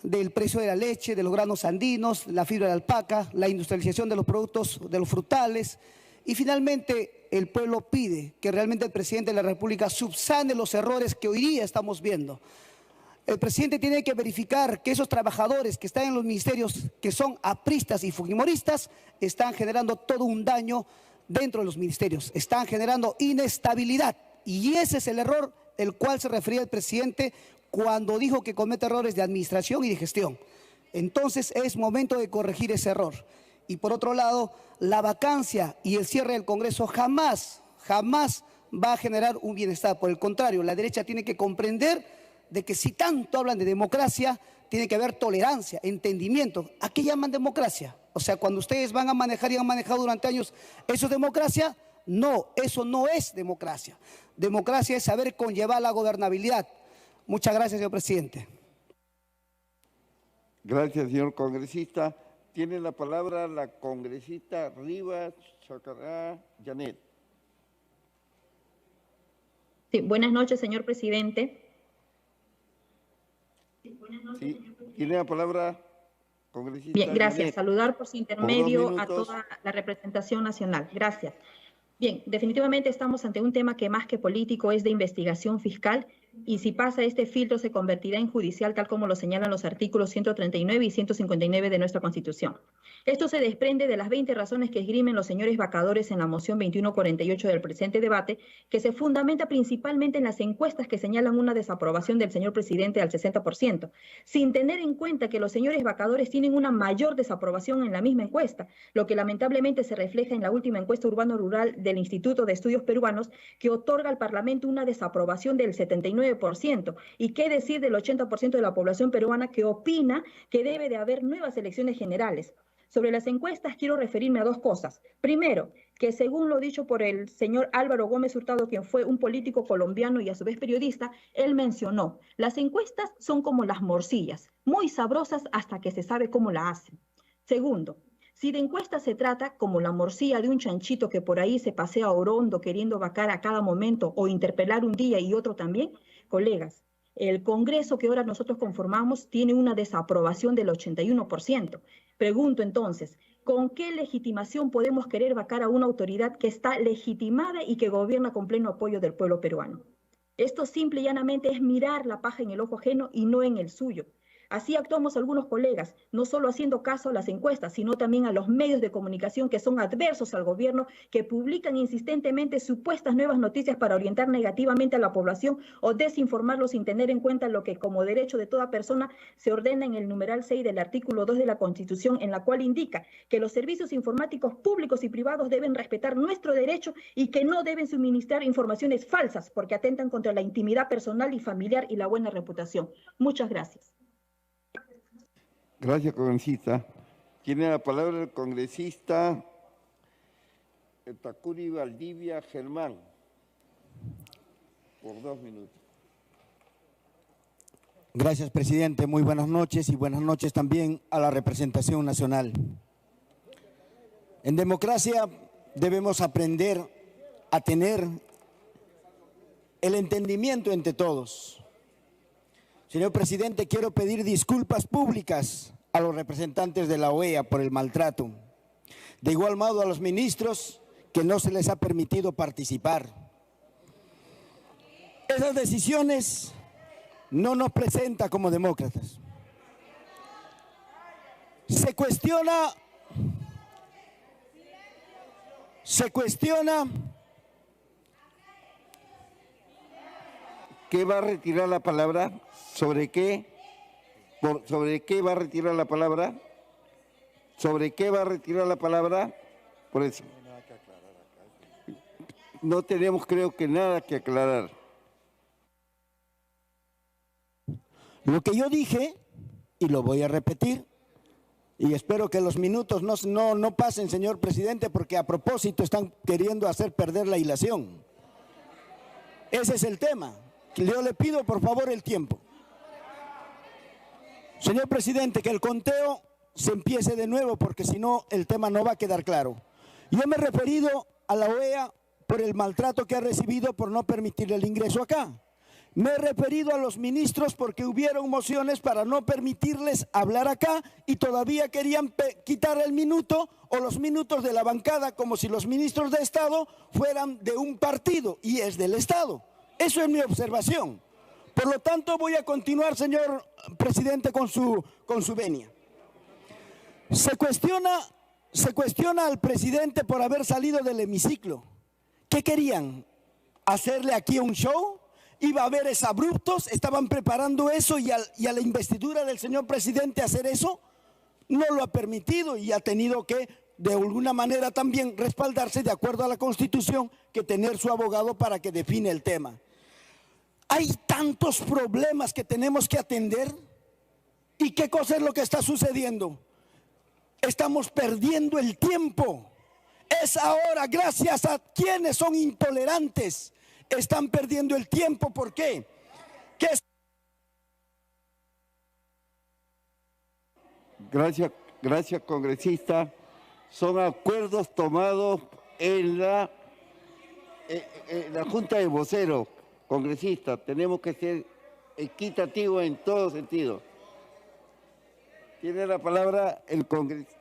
del precio de la leche, de los granos andinos, la fibra de alpaca, la industrialización de los productos, de los frutales. Y finalmente, el pueblo pide que realmente el presidente de la República subsane los errores que hoy día estamos viendo. El presidente tiene que verificar que esos trabajadores que están en los ministerios, que son apristas y fujimoristas, están generando todo un daño dentro de los ministerios, están generando inestabilidad. Y ese es el error al cual se refería el presidente cuando dijo que comete errores de administración y de gestión. Entonces es momento de corregir ese error. Y por otro lado, la vacancia y el cierre del Congreso jamás va a generar un bienestar. Por el contrario, la derecha tiene que comprender de que si tanto hablan de democracia, tiene que haber tolerancia, entendimiento. ¿A qué llaman democracia? O sea, cuando ustedes van a manejar y han manejado durante años, ¿eso es democracia? No, eso no es democracia. Democracia es saber conllevar la gobernabilidad. Muchas gracias, señor presidente. Gracias, señor congresista. Tiene la palabra la congresista Rivas Chacará Janet. Sí, buenas noches, señor presidente. Sí, tiene la palabra congresista. Bien, gracias. Janet. Saludar por su intermedio a toda la representación nacional. Gracias. Bien, definitivamente estamos ante un tema que más que político es de investigación fiscal y si pasa este filtro se convertirá en judicial tal como lo señalan los artículos 139 y 159 de nuestra Constitución. Esto se desprende de las 20 razones que esgrimen los señores vacadores en la moción 2148 del presente debate, que se fundamenta principalmente en las encuestas que señalan una desaprobación del señor presidente al 60%, sin tener en cuenta que los señores vacadores tienen una mayor desaprobación en la misma encuesta, lo que lamentablemente se refleja en la última encuesta urbano-rural del Instituto de Estudios Peruanos, que otorga al Parlamento una desaprobación del 79%, 79%. ¿Y qué decir del 80% de la población peruana que opina que debe de haber nuevas elecciones generales? Sobre las encuestas quiero referirme a dos cosas. Primero, que según lo dicho por el señor Álvaro Gómez Hurtado, quien fue un político colombiano y a su vez periodista, él mencionó, las encuestas son como las morcillas, muy sabrosas hasta que se sabe cómo la hacen. Segundo, si de encuestas se trata como la morcilla de un chanchito que por ahí se pasea orondo queriendo vacar a cada momento o interpelar un día y otro también, colegas, el Congreso que ahora nosotros conformamos tiene una desaprobación del 81%. Pregunto entonces, ¿con qué legitimación podemos querer vacar a una autoridad que está legitimada y que gobierna con pleno apoyo del pueblo peruano? Esto simple y llanamente es mirar la paja en el ojo ajeno y no en el suyo. Así actuamos algunos colegas, no solo haciendo caso a las encuestas, sino también a los medios de comunicación que son adversos al gobierno, que publican insistentemente supuestas nuevas noticias para orientar negativamente a la población o desinformarlos sin tener en cuenta lo que como derecho de toda persona se ordena en el numeral 6 del artículo 2 de la Constitución, en la cual indica que los servicios informáticos públicos y privados deben respetar nuestro derecho y que no deben suministrar informaciones falsas porque atentan contra la intimidad personal y familiar y la buena reputación. Muchas gracias. Gracias, congresista. Tiene la palabra el congresista Takuri Valdivia Germán, por 2 minutos. Gracias, presidente. Muy buenas noches y buenas noches también a la representación nacional. En democracia debemos aprender a tener el entendimiento entre todos. Señor presidente, quiero pedir disculpas públicas a los representantes de la OEA por el maltrato. De igual modo a los ministros que no se les ha permitido participar. Esas decisiones no nos presentan como demócratas. Se cuestiona ¿Qué va a retirar la palabra? ¿Sobre qué? ¿Sobre qué va a retirar la palabra? ¿Sobre qué va a retirar la palabra? Por eso. No tenemos, creo que, nada que aclarar. Lo que yo dije, y lo voy a repetir, y espero que los minutos no pasen, señor presidente, porque a propósito están queriendo hacer perder la hilación. Ese es el tema. Yo le pido, por favor, el tiempo. Señor presidente, que el conteo se empiece de nuevo, porque si no, el tema no va a quedar claro. Yo me he referido a la OEA por el maltrato que ha recibido por no permitirle el ingreso acá. Me he referido a los ministros porque hubieron mociones para no permitirles hablar acá y todavía querían quitar el minuto o los minutos de la bancada como si los ministros de Estado fueran de un partido y es del Estado. Eso es mi observación. Por lo tanto, voy a continuar, señor presidente, con su venia. Se cuestiona al presidente por haber salido del hemiciclo. ¿Qué querían? ¿Hacerle aquí un show? ¿Iba a haber exabruptos? ¿Estaban preparando eso y a la investidura del señor presidente hacer eso? No lo ha permitido y ha tenido que, de alguna manera, también respaldarse de acuerdo a la Constitución que tener su abogado para que define el tema. Hay tantos problemas que tenemos que atender. ¿Y qué cosa es lo que está sucediendo? Estamos perdiendo el tiempo. Es ahora, gracias a quienes son intolerantes, están perdiendo el tiempo. ¿Por qué? Gracias, congresista. Son acuerdos tomados en la Junta de Voceros. Congresista, tenemos que ser equitativos en todo sentido. Tiene la palabra el congresista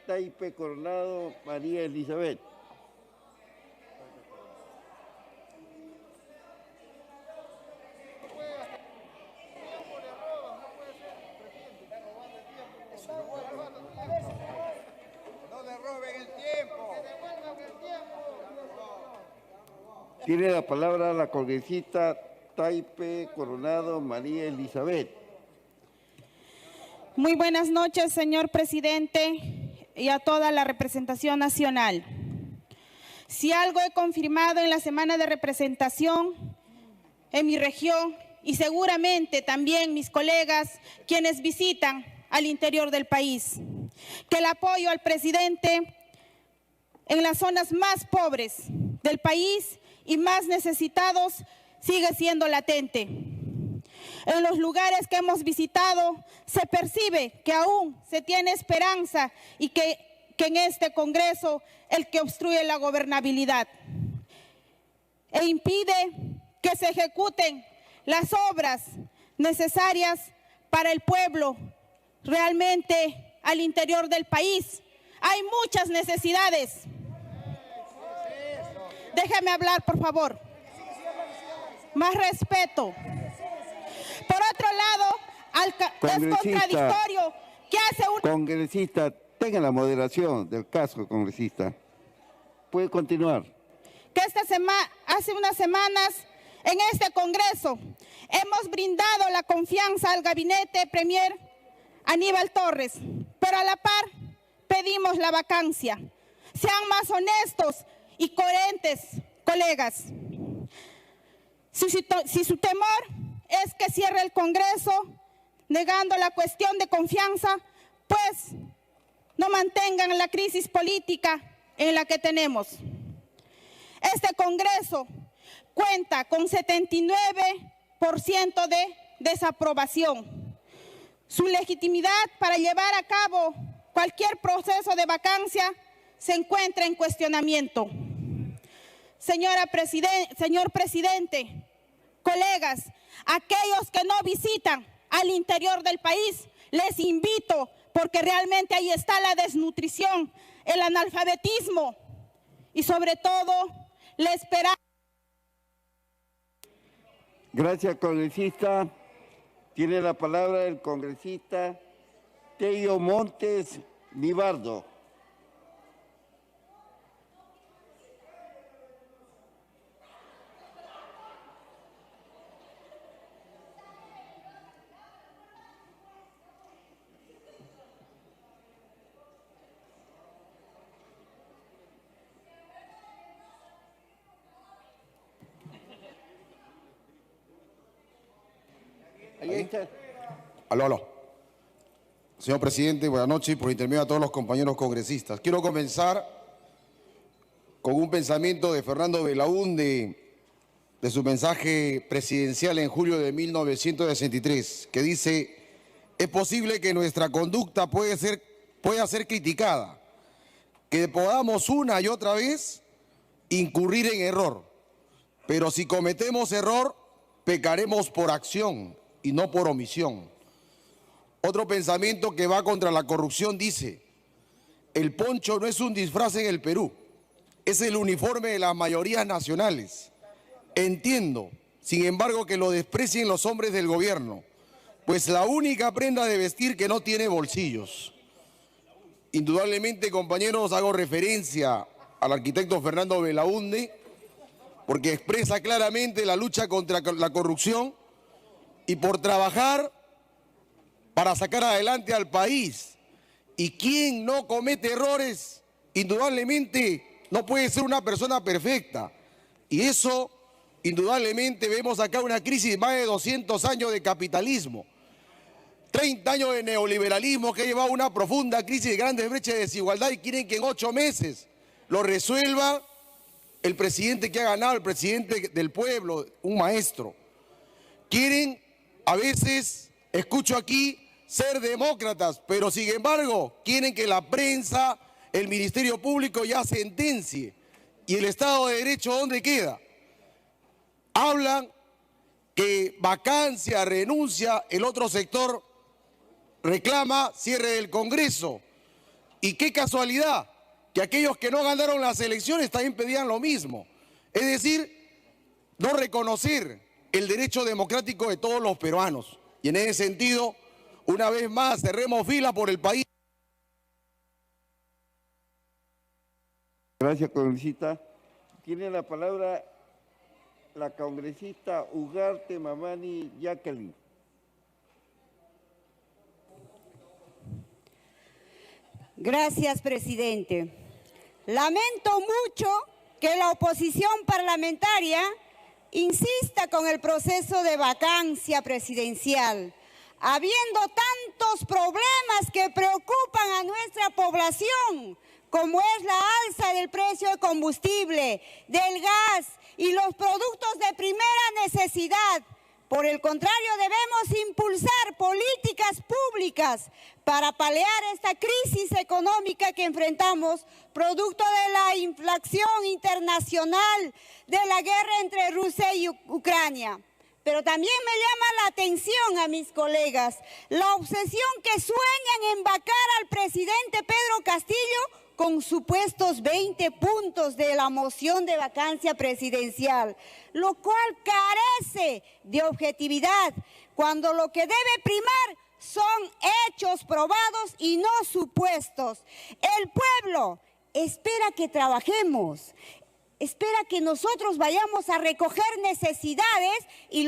Taipe Coronado María Elizabeth. Tiene la palabra la congresista Taipe Coronado María Elizabeth. Muy buenas noches, señor presidente, y a toda la representación nacional. si algo he confirmado en la semana de representación en mi región y seguramente también mis colegas quienes visitan al interior del país, que el apoyo al presidente en las zonas más pobres del país y más necesitados sigue siendo latente. En los lugares que hemos visitado se percibe que aún se tiene esperanza y que en este Congreso el que obstruye la gobernabilidad e impide que se ejecuten las obras necesarias para el pueblo realmente al interior del país. Hay muchas necesidades. Déjame hablar, por favor. Más respeto. Por otro lado, es contradictorio que hace un... Congresista, tenga la moderación del caso, congresista. Puede continuar. Que hace unas semanas en este Congreso hemos brindado la confianza al gabinete Premier Aníbal Torres, pero a la par pedimos la vacancia. Sean más honestos y coherentes, colegas. Si su temor es que cierre el Congreso negando la cuestión de confianza, pues no mantengan la crisis política en la que tenemos. Este Congreso cuenta con 79% de desaprobación. Su legitimidad para llevar a cabo cualquier proceso de vacancia se encuentra en cuestionamiento. Señor presidente, colegas, aquellos que no visitan al interior del país, les invito, porque realmente ahí está la desnutrición, el analfabetismo y sobre todo la esperanza. Gracias, congresista. Tiene la palabra el congresista Tello Montes Libardo. Aló. Señor presidente, buenas noches y por intermedio a todos los compañeros congresistas. Quiero comenzar con un pensamiento de Fernando Belaúnde, de su mensaje presidencial en julio de 1963, que dice: es posible que nuestra conducta pueda ser criticada, que podamos una y otra vez incurrir en error, pero si cometemos error, pecaremos por acción y no por omisión. Otro pensamiento que va contra la corrupción dice: el poncho no es un disfraz en el Perú, es el uniforme de las mayorías nacionales. Entiendo, sin embargo, que lo desprecien los hombres del gobierno, pues la única prenda de vestir que no tiene bolsillos. Indudablemente, compañeros, hago referencia al arquitecto Fernando Belaúnde, porque expresa claramente la lucha contra la corrupción y por trabajar para sacar adelante al país. Y quien no comete errores, indudablemente no puede ser una persona perfecta. Y eso, indudablemente, vemos acá una crisis de más de 200 años de capitalismo, 30 años de neoliberalismo que ha llevado a una profunda crisis de grandes brechas de desigualdad, y quieren que en 8 meses lo resuelva el presidente que ha ganado, el presidente del pueblo, un maestro. Quieren, a veces, escucho aquí, ser demócratas, pero sin embargo quieren que la prensa, el Ministerio Público ya sentencie. ¿Y el Estado de Derecho dónde queda? Hablan que vacancia, renuncia, el otro sector reclama cierre del Congreso. Y qué casualidad que aquellos que no ganaron las elecciones también pedían lo mismo. Es decir, no reconocer el derecho democrático de todos los peruanos. Y en ese sentido, una vez más, cerremos fila por el país. Gracias, congresista. Tiene la palabra la congresista Ugarte Mamani Jacqueline. Gracias, presidente. Lamento mucho que la oposición parlamentaria insista con el proceso de vacancia presidencial, habiendo tantos problemas que preocupan a nuestra población, como es la alza del precio del combustible, del gas y los productos de primera necesidad. Por el contrario, debemos impulsar políticas públicas para paliar esta crisis económica que enfrentamos, producto de la inflación internacional, de la guerra entre Rusia y Ucrania. Pero también me llama la atención a mis colegas la obsesión que sueñan en vacar al presidente Pedro Castillo con supuestos 20 puntos de la moción de vacancia presidencial, lo cual carece de objetividad, cuando lo que debe primar son hechos probados y no supuestos. El pueblo espera que trabajemos, espera que nosotros vayamos a recoger necesidades y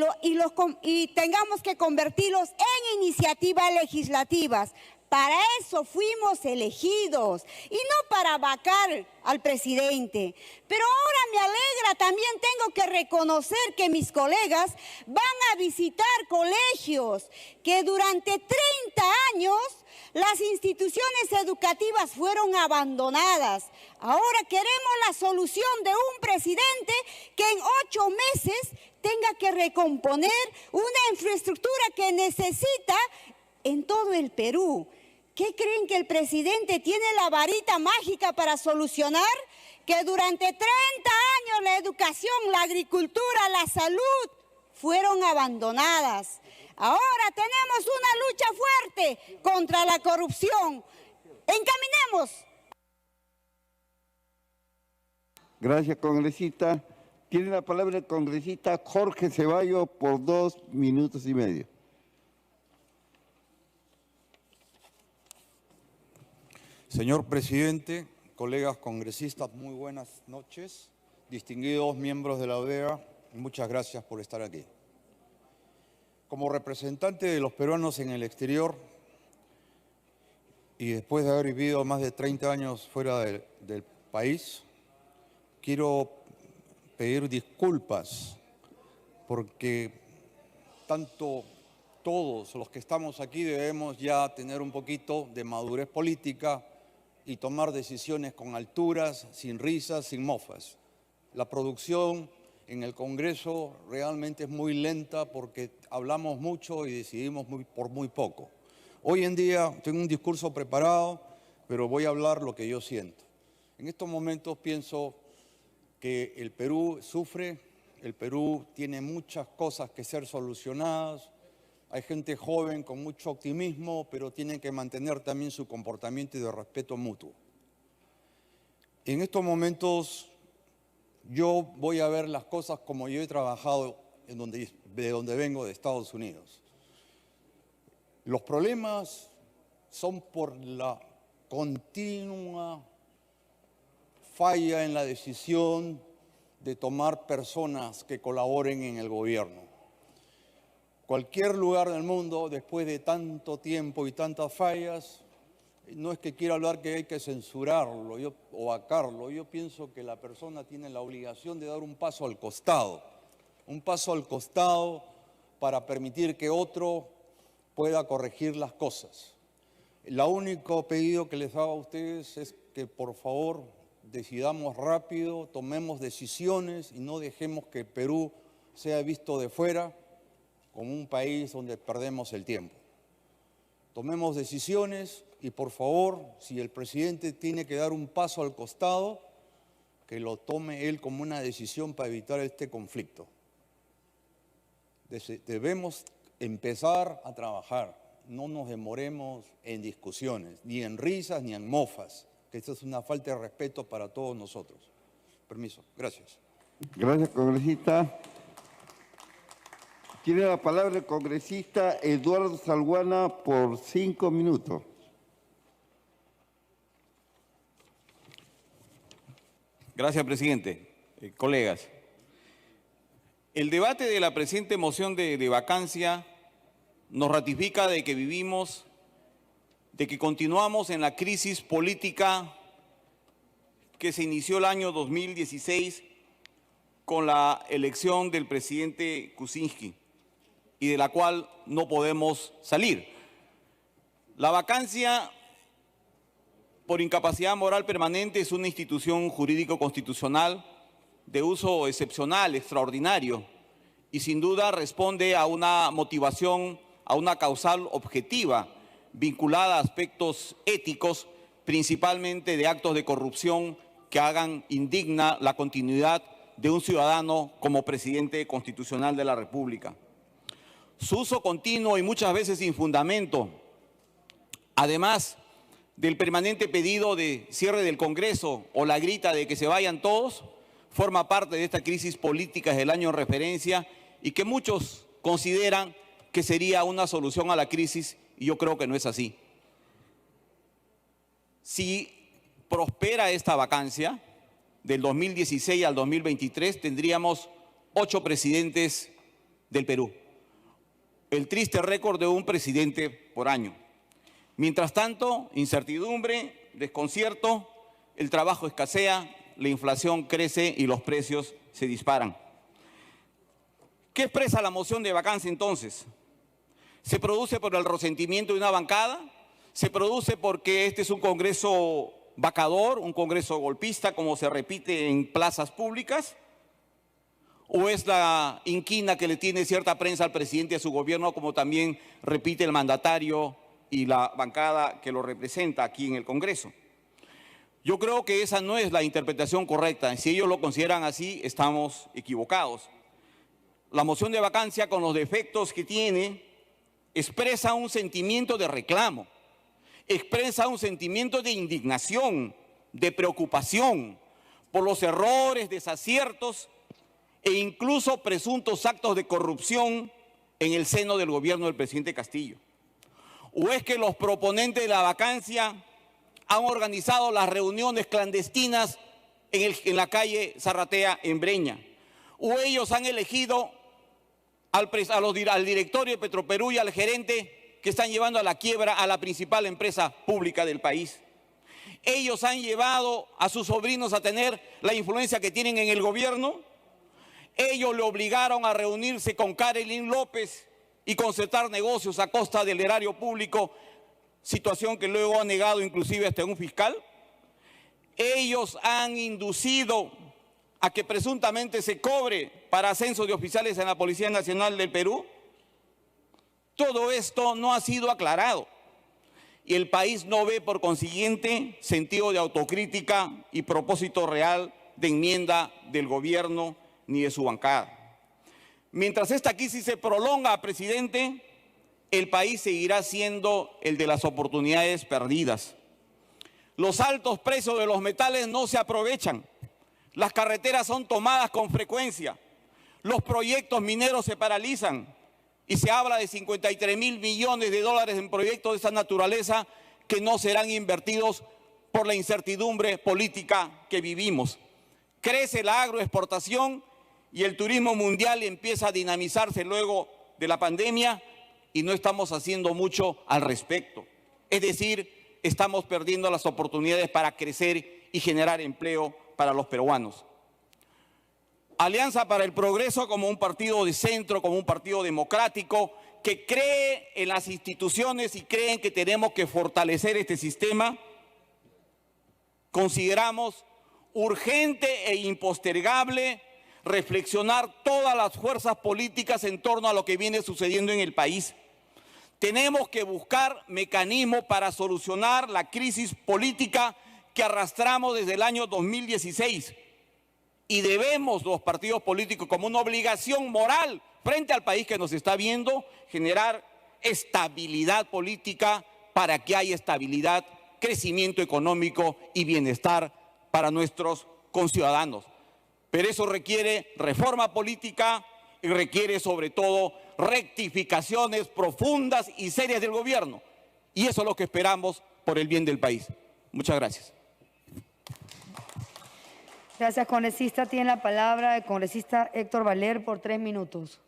tengamos que convertirlos en iniciativas legislativas. Para eso fuimos elegidos y no para vacar al presidente. Pero ahora me alegra, también tengo que reconocer que mis colegas van a visitar colegios que durante 30 años las instituciones educativas fueron abandonadas. Ahora queremos la solución de un presidente que en 8 meses tenga que recomponer una infraestructura que necesita en todo el Perú. ¿Qué creen, que el presidente tiene la varita mágica para solucionar? Que durante 30 años la educación, la agricultura, la salud fueron abandonadas. Ahora tenemos una lucha fuerte contra la corrupción. Encaminemos. Gracias, congresista. Tiene la palabra el congresista Jorge Ceballos por 2 minutos y medio. Señor presidente, colegas congresistas, muy buenas noches. Distinguidos miembros de la OEA, muchas gracias por estar aquí. Como representante de los peruanos en el exterior y después de haber vivido más de 30 años fuera del país, quiero pedir disculpas porque tanto todos los que estamos aquí debemos ya tener un poquito de madurez política y tomar decisiones con alturas, sin risas, sin mofas. La producción en el Congreso realmente es muy lenta porque hablamos mucho y decidimos por muy poco. Hoy en día tengo un discurso preparado, pero voy a hablar lo que yo siento. En estos momentos pienso que el Perú sufre, el Perú tiene muchas cosas que ser solucionadas. Hay gente joven con mucho optimismo, pero tienen que mantener también su comportamiento y de respeto mutuo. En estos momentos yo voy a ver las cosas como yo he trabajado de donde vengo, de Estados Unidos. Los problemas son por la continua falla en la decisión de tomar personas que colaboren en el gobierno. Cualquier lugar del mundo, después de tanto tiempo y tantas fallas, no es que quiera hablar que hay que censurarlo o vacarlo. Yo pienso que la persona tiene la obligación de dar un paso al costado para permitir que otro pueda corregir las cosas. El único pedido que les hago a ustedes es que por favor decidamos rápido, tomemos decisiones y no dejemos que Perú sea visto de fuera como un país donde perdemos el tiempo. Tomemos decisiones y por favor, si el presidente tiene que dar un paso al costado, que lo tome él como una decisión para evitar este conflicto. Debemos empezar a trabajar, no nos demoremos en discusiones, ni en risas ni en mofas, que esto es una falta de respeto para todos nosotros. Permiso, gracias. Gracias, congresista. Tiene la palabra el congresista Eduardo Salguana por 5 minutos. Gracias, presidente. Colegas, el debate de la presente moción de vacancia nos ratifica de que continuamos en la crisis política que se inició el año 2016 con la elección del presidente Kuczynski y de la cual no podemos salir. La vacancia por incapacidad moral permanente es una institución jurídico-constitucional de uso excepcional, extraordinario, y sin duda responde a una motivación, a una causal objetiva vinculada a aspectos éticos, principalmente de actos de corrupción que hagan indigna la continuidad de un ciudadano como presidente constitucional de la República. Su uso continuo y muchas veces sin fundamento, además del permanente pedido de cierre del Congreso o la grita de que se vayan todos, forma parte de esta crisis política del año en referencia y que muchos consideran que sería una solución a la crisis, y yo creo que no es así. Si prospera esta vacancia, del 2016 al 2023 tendríamos 8 presidentes del Perú. El triste récord de un presidente por año. Mientras tanto, incertidumbre, desconcierto, el trabajo escasea, la inflación crece y los precios se disparan. ¿Qué expresa la moción de vacancia entonces? ¿Se produce por el resentimiento de una bancada? ¿Se produce porque este es un Congreso vacador, un Congreso golpista, como se repite en plazas públicas? ¿O es la inquina que le tiene cierta prensa al presidente y a su gobierno, como también repite el mandatario y la bancada que lo representa aquí en el Congreso? Yo creo que esa no es la interpretación correcta. Si ellos lo consideran así, estamos equivocados. La moción de vacancia, con los defectos que tiene, expresa un sentimiento de reclamo, expresa un sentimiento de indignación, de preocupación por los errores, desaciertos e incluso presuntos actos de corrupción en el seno del gobierno del presidente Castillo. ¿O es que los proponentes de la vacancia han organizado las reuniones clandestinas en la calle Zarratea, en Breña? ¿O ellos han elegido al directorio de Petroperú y al gerente que están llevando a la quiebra a la principal empresa pública del país? ¿Ellos han llevado a sus sobrinos a tener la influencia que tienen en el gobierno? ¿Ellos le obligaron a reunirse con Karelyn López y concertar negocios a costa del erario público, situación que luego ha negado inclusive hasta un fiscal? ¿Ellos han inducido a que presuntamente se cobre para ascenso de oficiales en la Policía Nacional del Perú? Todo esto no ha sido aclarado y el país no ve, por consiguiente, sentido de autocrítica y propósito real de enmienda del gobierno ni de su bancada. Mientras esta crisis se prolonga, presidente, el país seguirá siendo el de las oportunidades perdidas. Los altos precios de los metales no se aprovechan. Las carreteras son tomadas con frecuencia. Los proyectos mineros se paralizan y se habla de 53.000 millones de dólares en proyectos de esa naturaleza que no serán invertidos por la incertidumbre política que vivimos. Crece la agroexportación y el turismo mundial empieza a dinamizarse luego de la pandemia y no estamos haciendo mucho al respecto. Es decir, estamos perdiendo las oportunidades para crecer y generar empleo para los peruanos. Alianza para el Progreso, como un partido de centro, como un partido democrático, que cree en las instituciones y creen que tenemos que fortalecer este sistema, consideramos urgente e impostergable reflexionar todas las fuerzas políticas en torno a lo que viene sucediendo en el país. Tenemos que buscar mecanismos para solucionar la crisis política que arrastramos desde el año 2016 y debemos los partidos políticos, como una obligación moral frente al país que nos está viendo, generar estabilidad política para que haya estabilidad, crecimiento económico y bienestar para nuestros conciudadanos. Pero eso requiere reforma política y requiere sobre todo rectificaciones profundas y serias del gobierno. Y eso es lo que esperamos por el bien del país. Muchas gracias. Gracias, congresista. Tiene la palabra el congresista Héctor Valer por 3 minutos.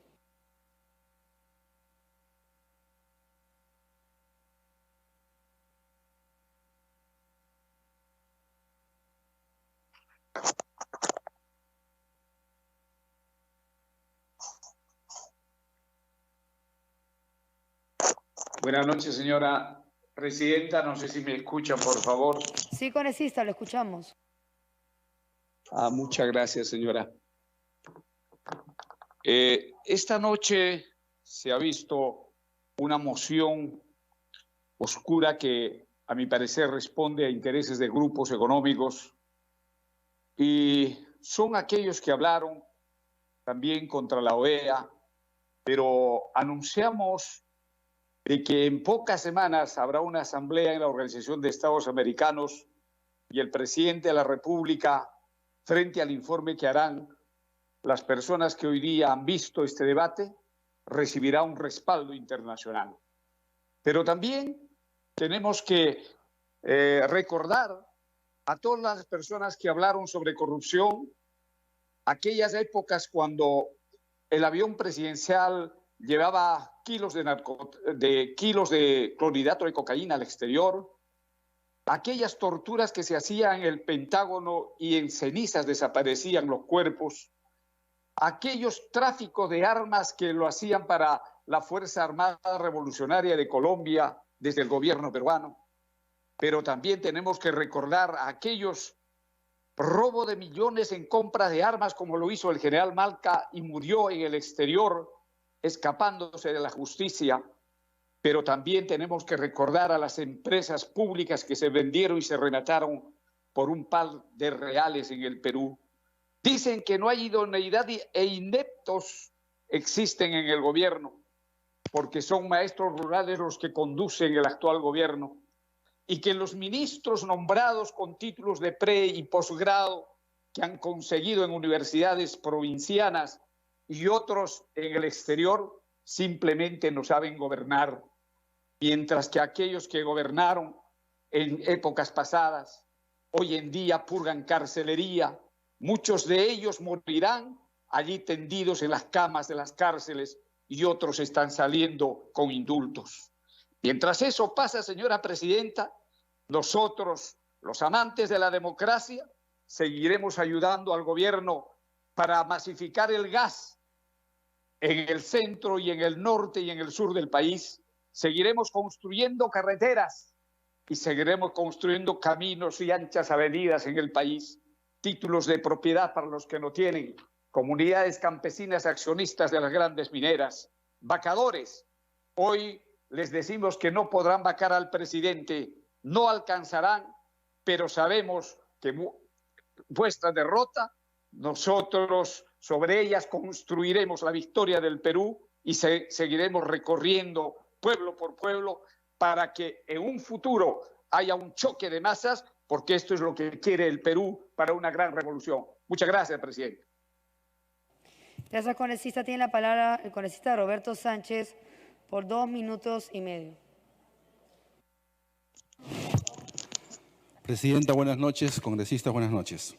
Buenas noches, señora presidenta. No sé si me escucha, por favor. Sí, congresista, lo escuchamos. Muchas gracias, señora. Esta noche se ha visto una moción oscura que, a mi parecer, responde a intereses de grupos económicos y son aquellos que hablaron también contra la OEA, pero anunciamos de que en pocas semanas habrá una asamblea en la Organización de Estados Americanos y el presidente de la República, frente al informe que harán las personas que hoy día han visto este debate, recibirá un respaldo internacional. Pero también tenemos que recordar a todas las personas que hablaron sobre corrupción, aquellas épocas cuando el avión presidencial llevaba kilos de clorhidrato de cocaína al exterior, aquellas torturas que se hacían en el Pentágono y en cenizas desaparecían los cuerpos, aquellos tráficos de armas que lo hacían para la Fuerza Armada Revolucionaria de Colombia desde el gobierno peruano. Pero también tenemos que recordar a aquellos robo de millones en compra de armas como lo hizo el general Malca y murió en el exterior escapándose de la justicia, pero también tenemos que recordar a las empresas públicas que se vendieron y se remataron por un par de reales en el Perú. Dicen que no hay idoneidad e ineptos existen en el gobierno, porque son maestros rurales los que conducen el actual gobierno, y que los ministros nombrados con títulos de pre- y posgrado que han conseguido en universidades provincianas y otros en el exterior simplemente no saben gobernar, mientras que aquellos que gobernaron en épocas pasadas hoy en día purgan carcelería. Muchos de ellos morirán allí tendidos en las camas de las cárceles y otros están saliendo con indultos. Mientras eso pasa, señora presidenta, nosotros, los amantes de la democracia, seguiremos ayudando al gobierno para masificar el gas en el centro y en el norte y en el sur del país. Seguiremos construyendo carreteras y seguiremos construyendo caminos y anchas avenidas en el país, títulos de propiedad para los que no tienen, comunidades campesinas accionistas de las grandes mineras, vacadores. Hoy les decimos que no podrán vacar al presidente, no alcanzarán, pero sabemos que vuestra derrota, nosotros sobre ellas construiremos la victoria del Perú y seguiremos recorriendo pueblo por pueblo para que en un futuro haya un choque de masas, porque esto es lo que quiere el Perú para una gran revolución. Muchas gracias, presidente. Gracias, congresista. Tiene la palabra el congresista Roberto Sánchez por 2 minutos y medio. Presidenta, buenas noches. Congresistas, buenas noches.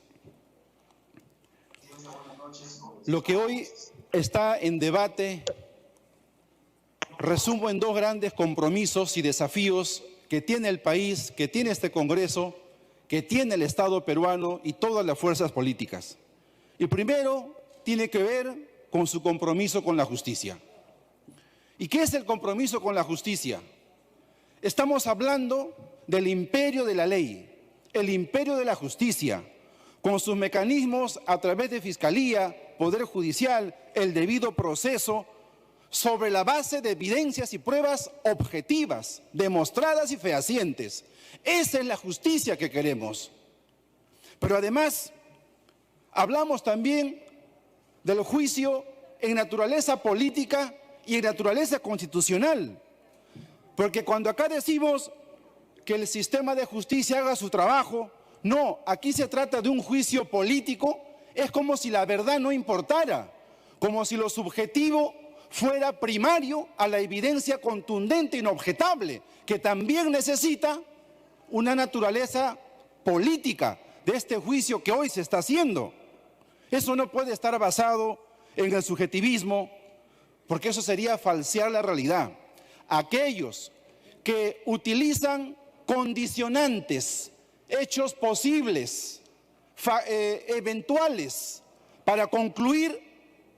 Lo que hoy está en debate resumo en 2 grandes compromisos y desafíos que tiene el país, que tiene este Congreso, que tiene el Estado peruano y todas las fuerzas políticas. El primero tiene que ver con su compromiso con la justicia. ¿Y qué es el compromiso con la justicia? Estamos hablando del imperio de la ley, el imperio de la justicia, con sus mecanismos a través de Fiscalía, Poder Judicial, el debido proceso, sobre la base de evidencias y pruebas objetivas, demostradas y fehacientes. Esa es la justicia que queremos. Pero además, hablamos también del juicio en naturaleza política y en naturaleza constitucional. Porque cuando acá decimos que el sistema de justicia haga su trabajo, no, aquí se trata de un juicio político, es como si la verdad no importara, como si lo subjetivo fuera primario a la evidencia contundente e inobjetable, que también necesita una naturaleza política de este juicio que hoy se está haciendo. Eso no puede estar basado en el subjetivismo, porque eso sería falsear la realidad. Aquellos que utilizan condicionantes, hechos posibles, eventuales, para concluir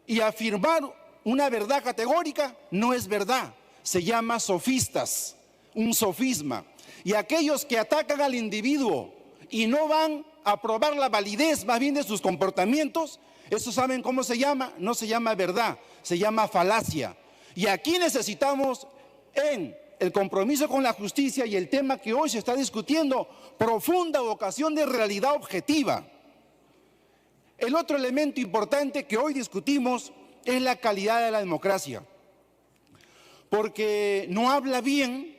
y afirmar una verdad categórica, no es verdad. se llama sofistas, un sofisma. Y aquellos que atacan al individuo y no van a probar la validez más bien de sus comportamientos, eso ¿saben cómo se llama? No se llama verdad, se llama falacia. Y aquí necesitamos en el compromiso con la justicia y el tema que hoy se está discutiendo, profunda vocación de realidad objetiva. El otro elemento importante que hoy discutimos es la calidad de la democracia, porque no habla bien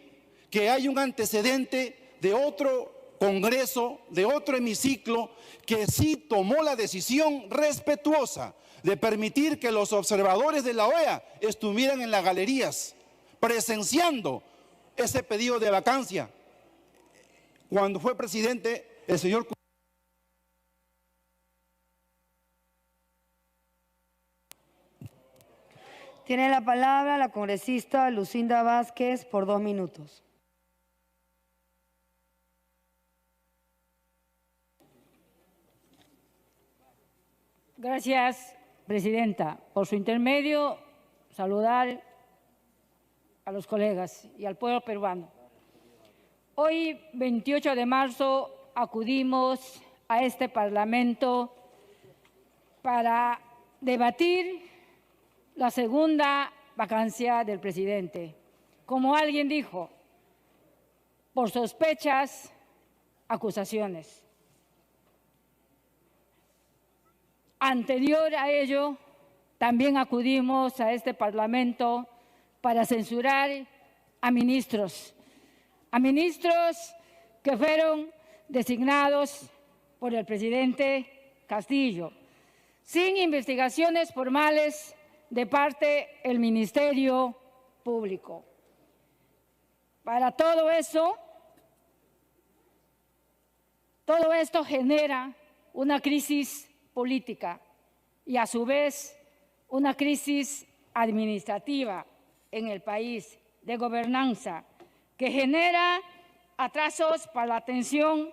que hay un antecedente de otro Congreso, de otro hemiciclo, que sí tomó la decisión respetuosa de permitir que los observadores de la OEA estuvieran en las galerías, presenciando ese pedido de vacancia. Cuando fue presidente, el señor... Tiene la palabra la congresista Lucinda Vázquez por 2 minutos. Gracias, presidenta. Por su intermedio, saludar a los colegas y al pueblo peruano. Hoy, 28 de marzo, acudimos a este Parlamento para debatir la segunda vacancia del presidente. Como alguien dijo, por sospechas, acusaciones. Anterior a ello, también acudimos a este Parlamento para censurar a ministros que fueron designados por el presidente Castillo, sin investigaciones formales de parte del Ministerio Público. Para todo esto genera una crisis política y a su vez una crisis administrativa en el país de gobernanza que genera atrasos para la atención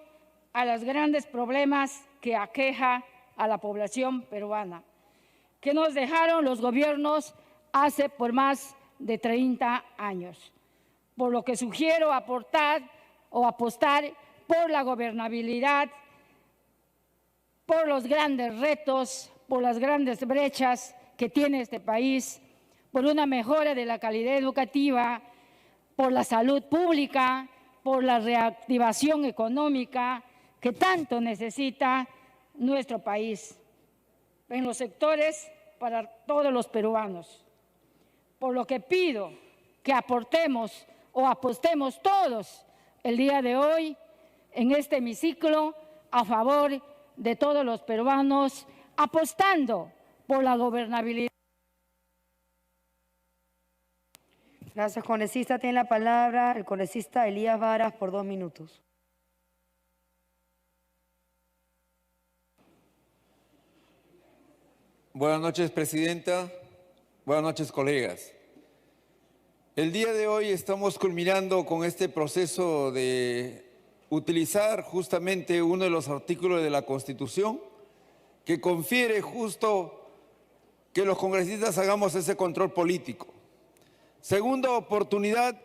a los grandes problemas que aqueja a la población peruana, que nos dejaron los gobiernos hace por más de 30 años. Por lo que sugiero apostar por la gobernabilidad, por los grandes retos, por las grandes brechas que tiene este país, por una mejora de la calidad educativa, por la salud pública, por la reactivación económica que tanto necesita nuestro país, en los sectores para todos los peruanos. Por lo que pido que aportemos o apostemos todos el día de hoy en este hemiciclo a favor de todos los peruanos, apostando por la gobernabilidad. Gracias, congresista. Tiene la palabra el congresista Elías Varas por 2 minutos. Buenas noches, presidenta. Buenas noches, colegas. El día de hoy estamos culminando con este proceso de utilizar justamente uno de los artículos de la Constitución que confiere justo que los congresistas hagamos ese control político. Segunda oportunidad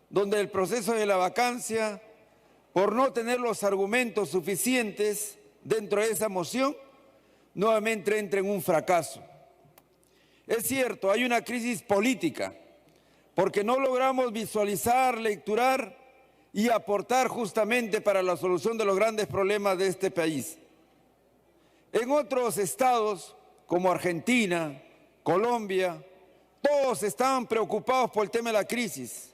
donde el proceso de la vacancia, por no tener los argumentos suficientes dentro de esa moción, nuevamente entra en un fracaso. Es cierto, hay una crisis política, porque no logramos visualizar, lecturar y aportar justamente para la solución de los grandes problemas de este país. En otros estados, como Argentina, Colombia, todos estaban preocupados por el tema de la crisis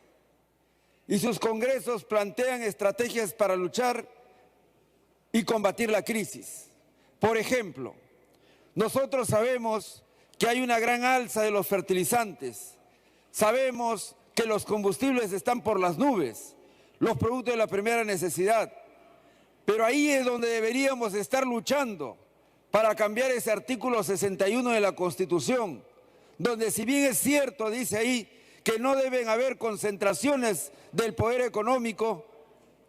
y sus congresos plantean estrategias para luchar y combatir la crisis. Por ejemplo, nosotros sabemos que hay una gran alza de los fertilizantes, sabemos que los combustibles están por las nubes, los productos de la primera necesidad, pero ahí es donde deberíamos estar luchando para cambiar ese artículo 61 de la Constitución, donde si bien es cierto, dice ahí, que no deben haber concentraciones del poder económico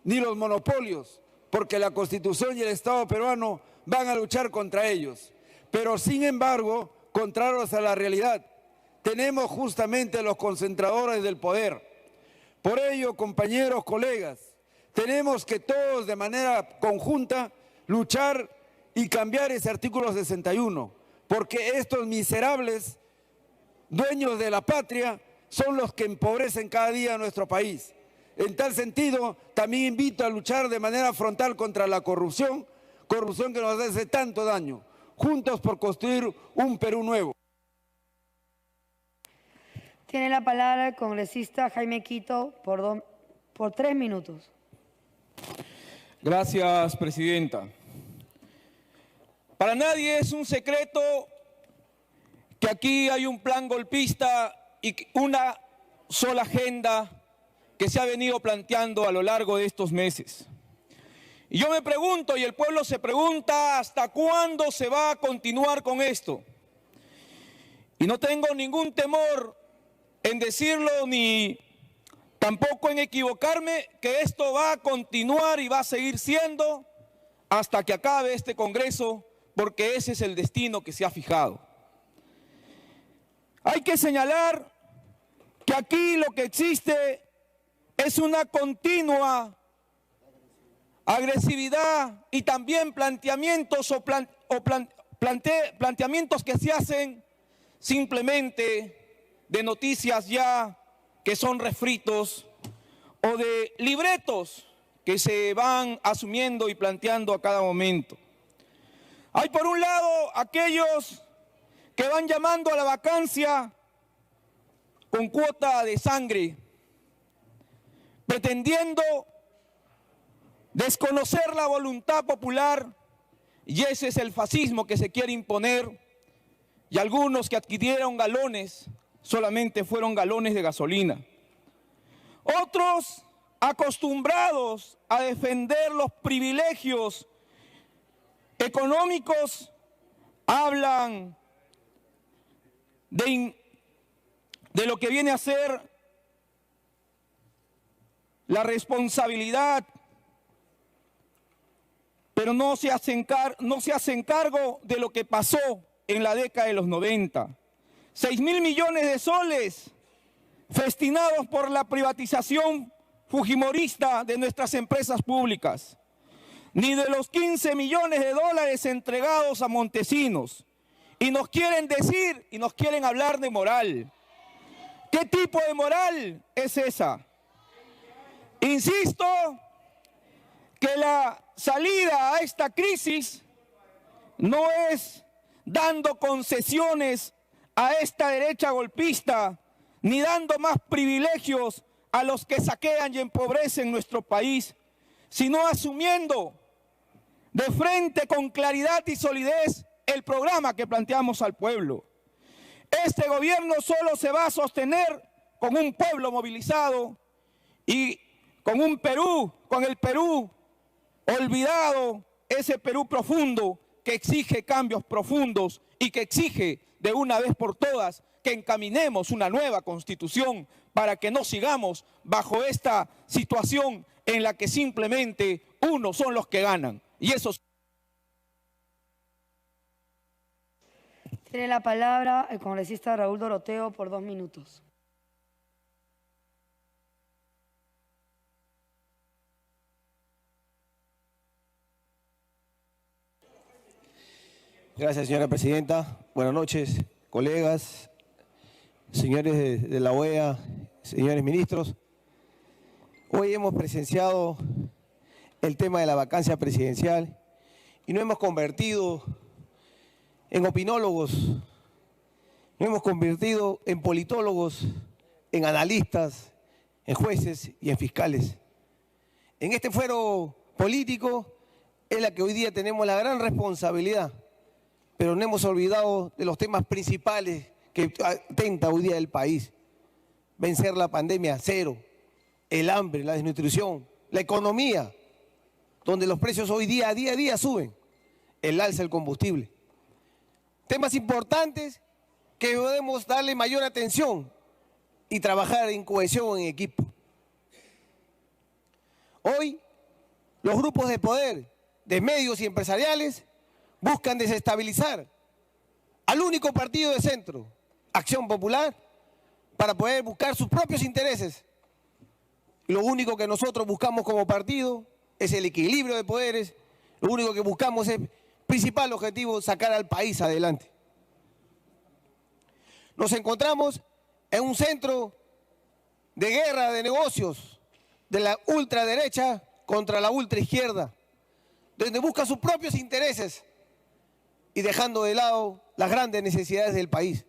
ni los monopolios, porque la Constitución y el Estado peruano van a luchar contra ellos, pero sin embargo, contrarios a la realidad, tenemos justamente los concentradores del poder. Por ello, compañeros, colegas, tenemos que todos de manera conjunta luchar y cambiar ese artículo 61, porque estos miserables dueños de la patria son los que empobrecen cada día a nuestro país. En tal sentido, también invito a luchar de manera frontal contra la corrupción que nos hace tanto daño, juntos por construir un Perú nuevo. Tiene la palabra el congresista Jaime Quito por 3 minutos. Gracias, presidenta. Para nadie es un secreto que aquí hay un plan golpista y una sola agenda que se ha venido planteando a lo largo de estos meses. Y yo me pregunto, y el pueblo se pregunta, ¿hasta cuándo se va a continuar con esto? Y no tengo ningún temor en decirlo, ni tampoco en equivocarme, que esto va a continuar y va a seguir siendo hasta que acabe este Congreso, porque ese es el destino que se ha fijado. Hay que señalar que aquí lo que existe es una continua agresividad y también planteamientos planteamientos que se hacen simplemente de noticias ya que son refritos o de libretos que se van asumiendo y planteando a cada momento. Hay por un lado aquellos que van llamando a la vacancia con cuota de sangre, pretendiendo desconocer la voluntad popular, y ese es el fascismo que se quiere imponer, y algunos que adquirieron galones solamente fueron galones de gasolina. Otros acostumbrados a defender los privilegios económicos hablan de lo que viene a ser la responsabilidad, pero no se hacen cargo de lo que pasó en la década de los 90. 6.000 millones de soles festinados por la privatización fujimorista de nuestras empresas públicas, ni de los 15 millones de dólares entregados a Montesinos. Y nos quieren decir y nos quieren hablar de moral. ¿Qué tipo de moral es esa? Insisto que la salida a esta crisis no es dando concesiones a esta derecha golpista, ni dando más privilegios a los que saquean y empobrecen nuestro país, sino asumiendo de frente con claridad y solidez el programa que planteamos al pueblo. Este gobierno solo se va a sostener con un pueblo movilizado y con un Perú, con el Perú olvidado, ese Perú profundo que exige cambios profundos y que exige de una vez por todas que encaminemos una nueva constitución para que no sigamos bajo esta situación en la que simplemente unos son los que ganan y esos. Tiene la palabra el congresista Raúl Doroteo por 2 minutos. Gracias, señora presidenta. Buenas noches, colegas, señores de la OEA, señores ministros. Hoy hemos presenciado el tema de la vacancia presidencial y nos hemos convertido en opinólogos, nos hemos convertido en politólogos, en analistas, en jueces y en fiscales. En este fuero político es la que hoy día tenemos la gran responsabilidad, pero no hemos olvidado de los temas principales que atenta hoy día el país. Vencer la pandemia, cero, el hambre, la desnutrición, la economía, donde los precios hoy día a día suben, el alza del combustible. Temas importantes que debemos darle mayor atención y trabajar en cohesión en equipo. Hoy, los grupos de poder, de medios y empresariales, buscan desestabilizar al único partido de centro, Acción Popular para poder buscar sus propios intereses. Lo único que nosotros buscamos como partido es el equilibrio de poderes. Lo único que buscamos es, principal objetivo, sacar al país adelante. Nos encontramos en un centro de guerra de negocios de la ultraderecha contra la ultraizquierda, donde busca sus propios intereses y dejando de lado las grandes necesidades del país.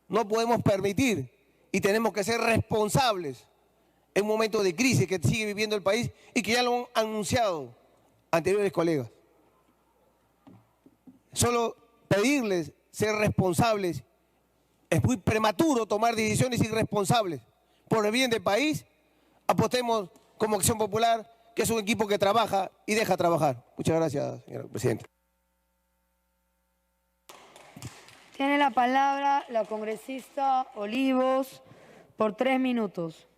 No podemos permitir y tenemos que ser responsables en un momento de crisis que sigue viviendo el país y que ya lo han anunciado anteriores colegas. Solo pedirles ser responsables. Es muy prematuro tomar decisiones irresponsables. Por el bien del país, apostemos como Acción Popular, que es un equipo que trabaja y deja trabajar. Muchas gracias, señora presidenta. Tiene la palabra la congresista Olivos por 3 minutos.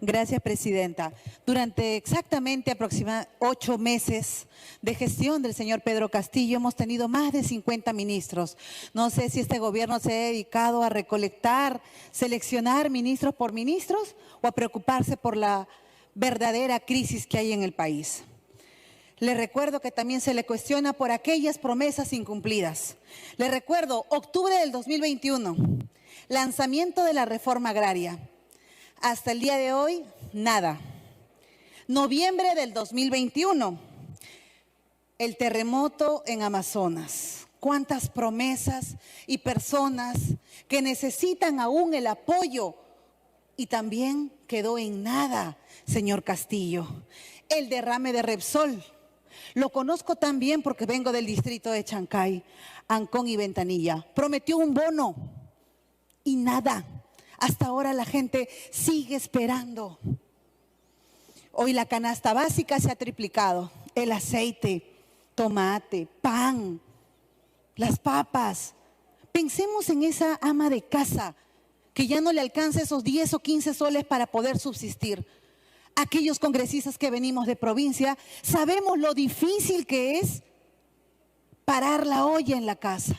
Gracias, presidenta. Durante exactamente aproximadamente 8 meses de gestión del señor Pedro Castillo hemos tenido más de 50 ministros. No sé si este gobierno se ha dedicado a recolectar, seleccionar ministros por ministros o a preocuparse por la verdadera crisis que hay en el país. Le recuerdo que también se le cuestiona por aquellas promesas incumplidas. Le recuerdo, octubre del 2021, lanzamiento de la reforma agraria. Hasta el día de hoy, nada. Noviembre del 2021, el terremoto en Amazonas. Cuántas promesas y personas que necesitan aún el apoyo y también quedó en nada, señor Castillo. El derrame de Repsol. Lo conozco tan bien porque vengo del distrito de Chancay, Ancón y Ventanilla. Prometió un bono y nada. Hasta ahora la gente sigue esperando. Hoy la canasta básica se ha triplicado. El aceite, tomate, pan, las papas. Pensemos en esa ama de casa que ya no le alcanza esos 10 o 15 soles para poder subsistir. Aquellos congresistas que venimos de provincia sabemos lo difícil que es parar la olla en la casa.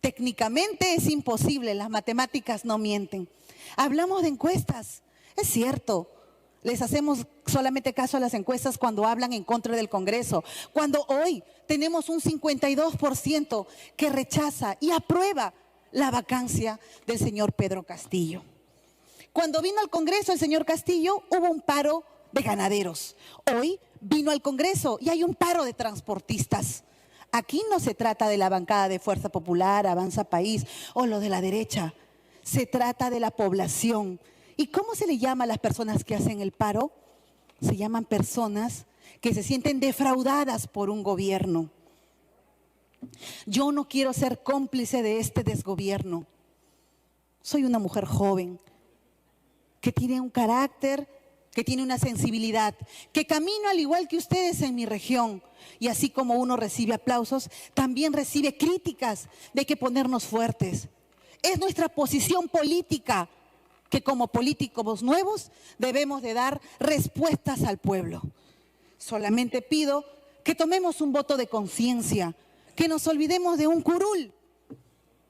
Técnicamente es imposible, las matemáticas no mienten. Hablamos de encuestas, es cierto. Les hacemos solamente caso a las encuestas cuando hablan en contra del Congreso. Cuando hoy tenemos un 52% que rechaza y aprueba la vacancia del señor Pedro Castillo. Cuando vino al Congreso el señor Castillo, hubo un paro de ganaderos. Hoy vino al Congreso y hay un paro de transportistas. Aquí no se trata de la bancada de Fuerza Popular, Avanza País o lo de la derecha. Se trata de la población. ¿Y cómo se le llama a las personas que hacen el paro? Se llaman personas que se sienten defraudadas por un gobierno. Yo no quiero ser cómplice de este desgobierno. Soy una mujer joven que tiene un carácter, que tiene una sensibilidad, que camino al igual que ustedes en mi región. Y así como uno recibe aplausos, también recibe críticas de que ponernos fuertes. Es nuestra posición política que como políticos nuevos debemos de dar respuestas al pueblo. Solamente pido que tomemos un voto de conciencia, que nos olvidemos de un curul,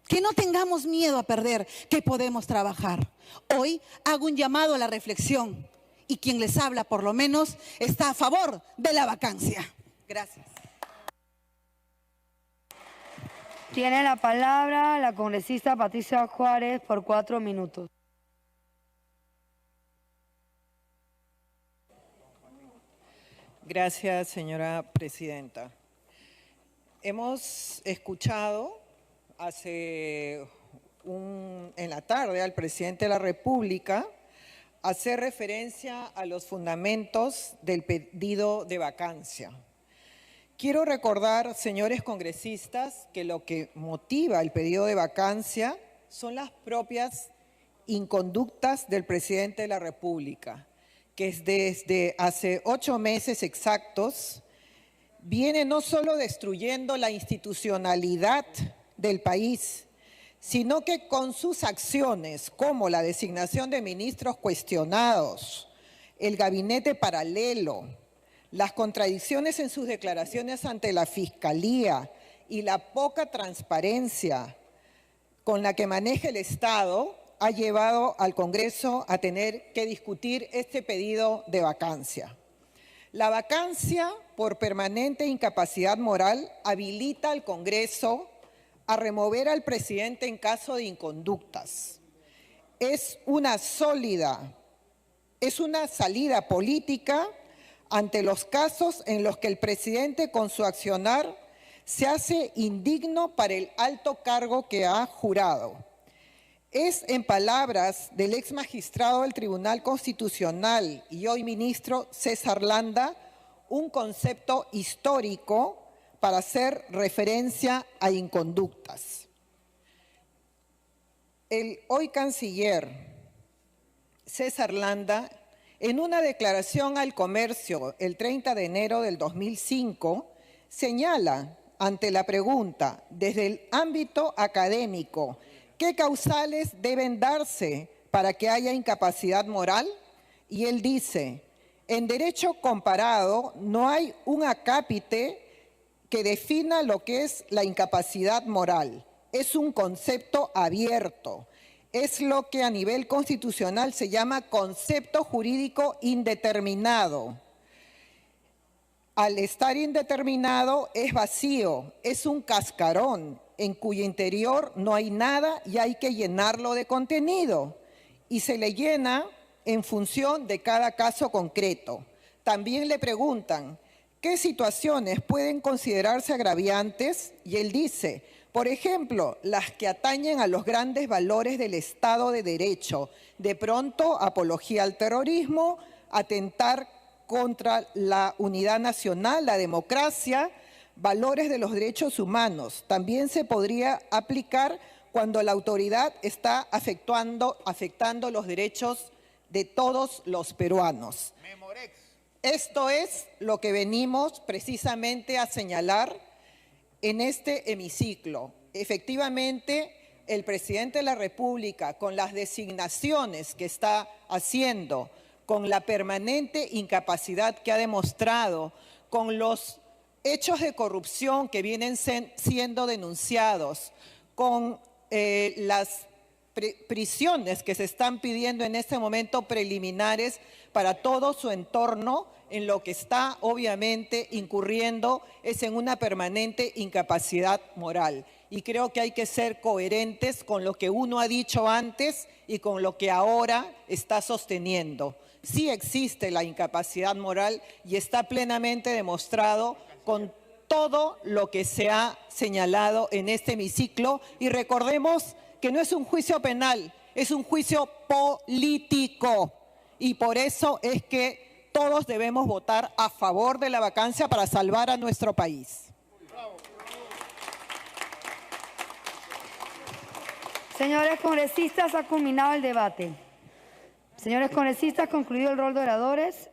que no tengamos miedo a perder, que podemos trabajar. Hoy hago un llamado a la reflexión y quien les habla por lo menos está a favor de la vacancia. Gracias. Tiene la palabra la congresista Patricia Juárez por 4 minutos. Gracias, señora presidenta. Hemos escuchado en la tarde al presidente de la República hacer referencia a los fundamentos del pedido de vacancia. Quiero recordar, señores congresistas, que lo que motiva el pedido de vacancia son las propias inconductas del presidente de la República, que desde hace 8 meses exactos viene no solo destruyendo la institucionalidad del país, sino que con sus acciones, como la designación de ministros cuestionados, el gabinete paralelo, las contradicciones en sus declaraciones ante la Fiscalía y la poca transparencia con la que maneja el Estado ha llevado al Congreso a tener que discutir este pedido de vacancia. La vacancia por permanente incapacidad moral habilita al Congreso a remover al presidente en caso de inconductas. Es una salida política ante los casos en los que el presidente con su accionar se hace indigno para el alto cargo que ha jurado. Es, en palabras del ex magistrado del Tribunal Constitucional y hoy ministro César Landa, un concepto histórico para hacer referencia a inconductas. El hoy canciller César Landa, en una declaración al Comercio el 30 de enero del 2005, señala ante la pregunta, desde el ámbito académico, ¿qué causales deben darse para que haya incapacidad moral? Y él dice, en derecho comparado no hay un acápite que defina lo que es la incapacidad moral. Es un concepto abierto. Es lo que a nivel constitucional se llama concepto jurídico indeterminado. Al estar indeterminado es vacío, es un cascarón en cuyo interior no hay nada y hay que llenarlo de contenido. Y se le llena en función de cada caso concreto. También le preguntan, ¿qué situaciones pueden considerarse agraviantes? Y él dice, por ejemplo, las que atañen a los grandes valores del Estado de Derecho, de pronto apología al terrorismo, atentar contra la unidad nacional, la democracia, valores de los derechos humanos. También se podría aplicar cuando la autoridad está afectando los derechos de todos los peruanos. Esto es lo que venimos precisamente a señalar en este hemiciclo. Efectivamente, el presidente de la República, con las designaciones que está haciendo, con la permanente incapacidad que ha demostrado, con los hechos de corrupción que vienen siendo denunciados, con las prisiones que se están pidiendo en este momento preliminares para todo su entorno, en lo que está obviamente incurriendo es en una permanente incapacidad moral. Y creo que hay que ser coherentes con lo que uno ha dicho antes y con lo que ahora está sosteniendo. Sí existe la incapacidad moral y está plenamente demostrado con todo lo que se ha señalado en este hemiciclo. Y recordemos que no es un juicio penal, es un juicio político. Y por eso es que todos debemos votar a favor de la vacancia para salvar a nuestro país. Señores congresistas, ha culminado el debate. Señores congresistas, concluido el rol de oradores,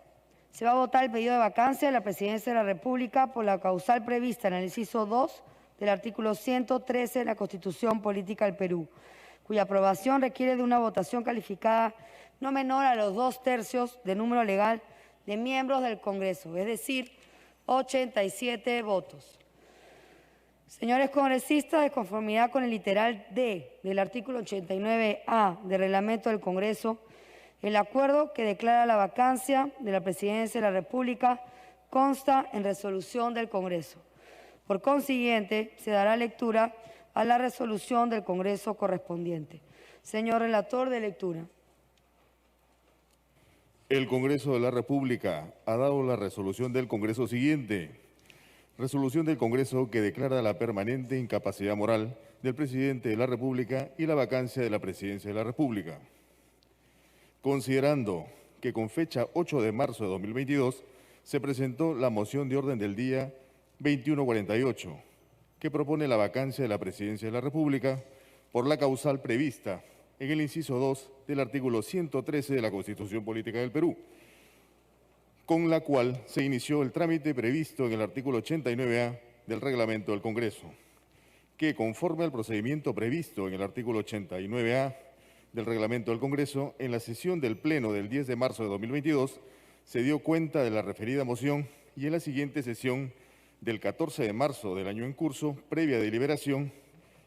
se va a votar el pedido de vacancia de la Presidencia de la República por la causal prevista en el inciso 2 del artículo 113 de la Constitución Política del Perú, cuya aprobación requiere de una votación calificada no menor a los 2/3 del número legal de miembros del Congreso, es decir, 87 votos. Señores congresistas, de conformidad con el literal D del artículo 89A del Reglamento del Congreso, el acuerdo que declara la vacancia de la Presidencia de la República consta en resolución del Congreso. Por consiguiente, se dará lectura a la resolución del Congreso correspondiente. Señor relator, de lectura. El Congreso de la República ha dado la resolución del Congreso siguiente. Resolución del Congreso que declara la permanente incapacidad moral del Presidente de la República y la vacancia de la Presidencia de la República. Considerando que con fecha 8 de marzo de 2022 se presentó la moción de orden del día 2148, que propone la vacancia de la Presidencia de la República por la causal prevista en el inciso 2 del artículo 113 de la Constitución Política del Perú, con la cual se inició el trámite previsto en el artículo 89A del Reglamento del Congreso, que conforme al procedimiento previsto en el artículo 89A del Reglamento del Congreso, en la sesión del Pleno del 10 de marzo de 2022, se dio cuenta de la referida moción y en la siguiente sesión del 14 de marzo del año en curso, previa deliberación,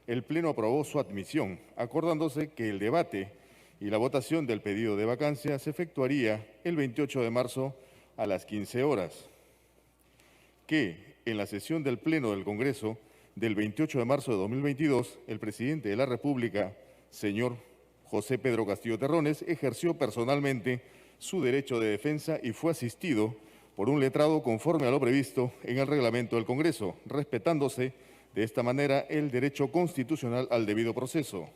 el Pleno aprobó su admisión, acordándose que el debate y la votación del pedido de vacancia se efectuaría el 28 de marzo a las 15 horas. Que en la sesión del Pleno del Congreso del 28 de marzo de 2022, el presidente de la República, señor José Pedro Castillo Terrones, ejerció personalmente su derecho de defensa y fue asistido por un letrado conforme a lo previsto en el reglamento del Congreso, respetándose de esta manera el derecho constitucional al debido proceso.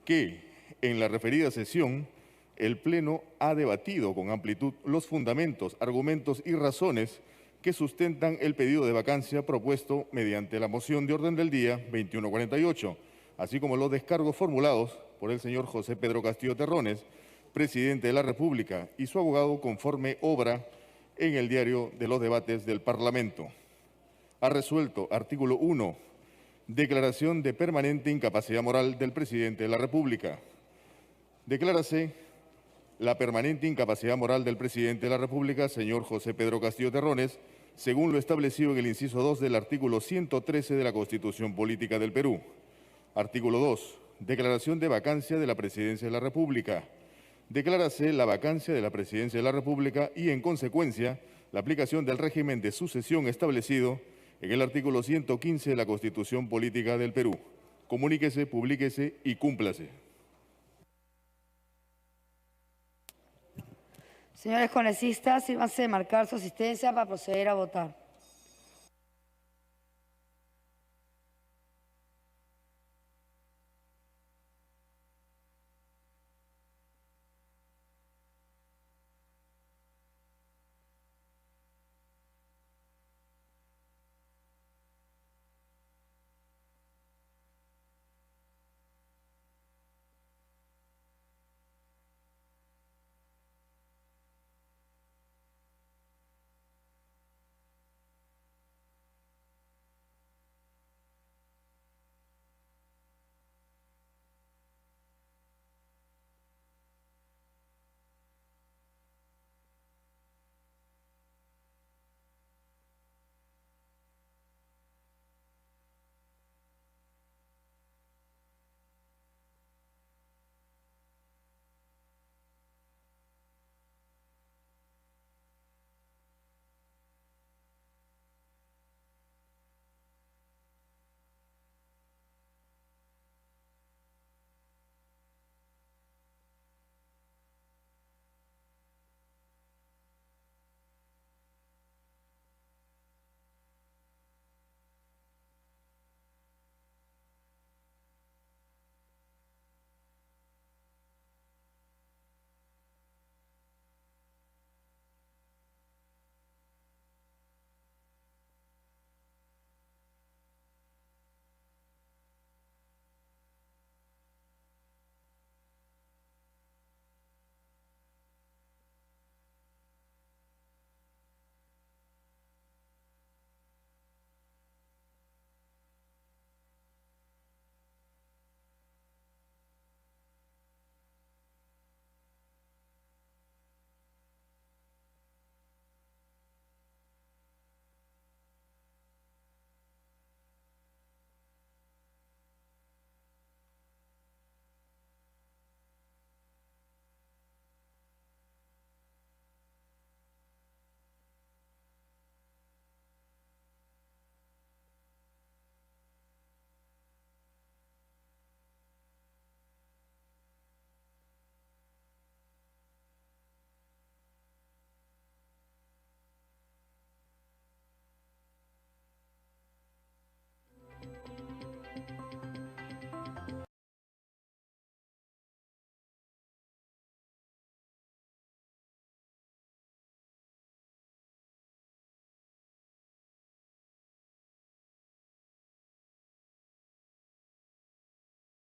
Que en la referida sesión, el Pleno ha debatido con amplitud los fundamentos, argumentos y razones que sustentan el pedido de vacancia propuesto mediante la moción de orden del día 2148, así como los descargos formulados por el señor José Pedro Castillo Terrones, presidente de la República, y su abogado conforme obra en el diario de los debates del Parlamento. Ha resuelto, artículo 1, declaración de permanente incapacidad moral del presidente de la República. Declárase la permanente incapacidad moral del presidente de la República, señor José Pedro Castillo Terrones, según lo establecido en el inciso 2 del artículo 113 de la Constitución Política del Perú. Artículo 2. Declaración de vacancia de la Presidencia de la República. Declárase la vacancia de la Presidencia de la República y, en consecuencia, la aplicación del régimen de sucesión establecido en el artículo 115 de la Constitución Política del Perú. Comuníquese, publíquese y cúmplase. Señores congresistas, sírvanse de marcar su asistencia para proceder a votar.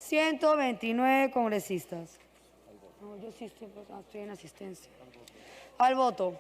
...129 congresistas. No, yo sí estoy en asistencia. Al voto.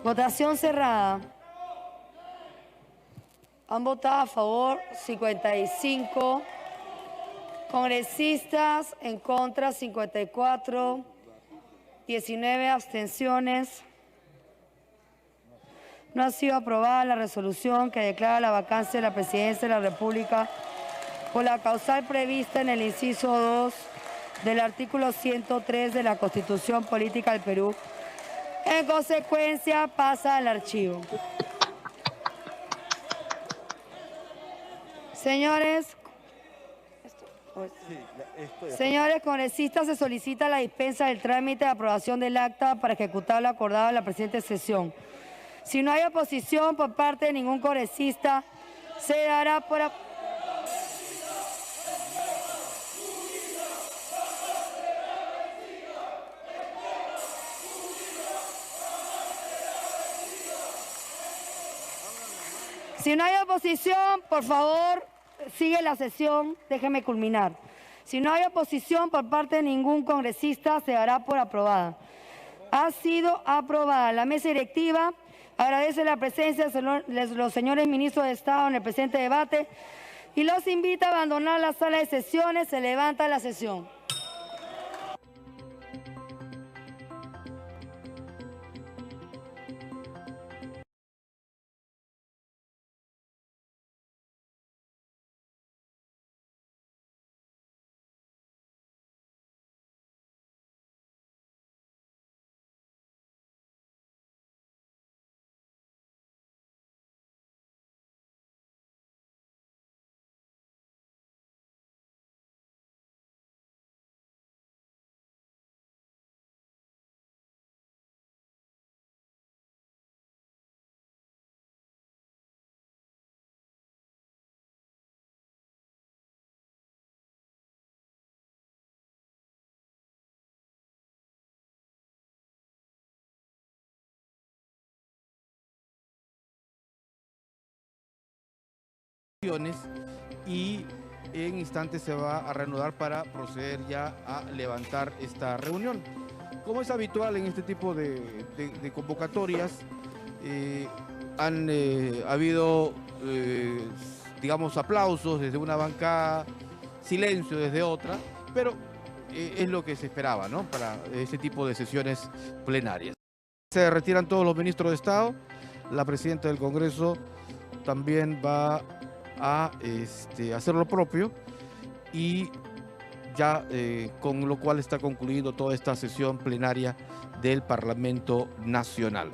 Votación cerrada. Han votado a favor 55 congresistas, en contra 54, 19 abstenciones. No ha sido aprobada la resolución que declara la vacancia de la presidencia de la República por la causal prevista en el inciso 2 del artículo 103 de la Constitución Política del Perú. En consecuencia, pasa al archivo. Señores congresistas, se solicita la dispensa del trámite de aprobación del acta para ejecutar lo acordado en la presente sesión. Si no hay oposición por parte de ningún congresista, se dará por... Si no hay oposición, por favor, sigue la sesión, déjeme culminar. Si no hay oposición por parte de ningún congresista, se dará por aprobada. Ha sido aprobada. La mesa directiva agradece la presencia de los señores ministros de Estado en el presente debate y los invita a abandonar la sala de sesiones. Se levanta la sesión. Y en instantes se va a reanudar para proceder ya a levantar esta reunión. Como es habitual en este tipo de convocatorias, ha habido, digamos, aplausos desde una bancada, silencio desde otra, pero es lo que se esperaba, ¿no?, para este tipo de sesiones plenarias. Se retiran todos los ministros de Estado, la presidenta del Congreso también va a hacer lo propio y ya con lo cual está concluido toda esta sesión plenaria del Parlamento Nacional.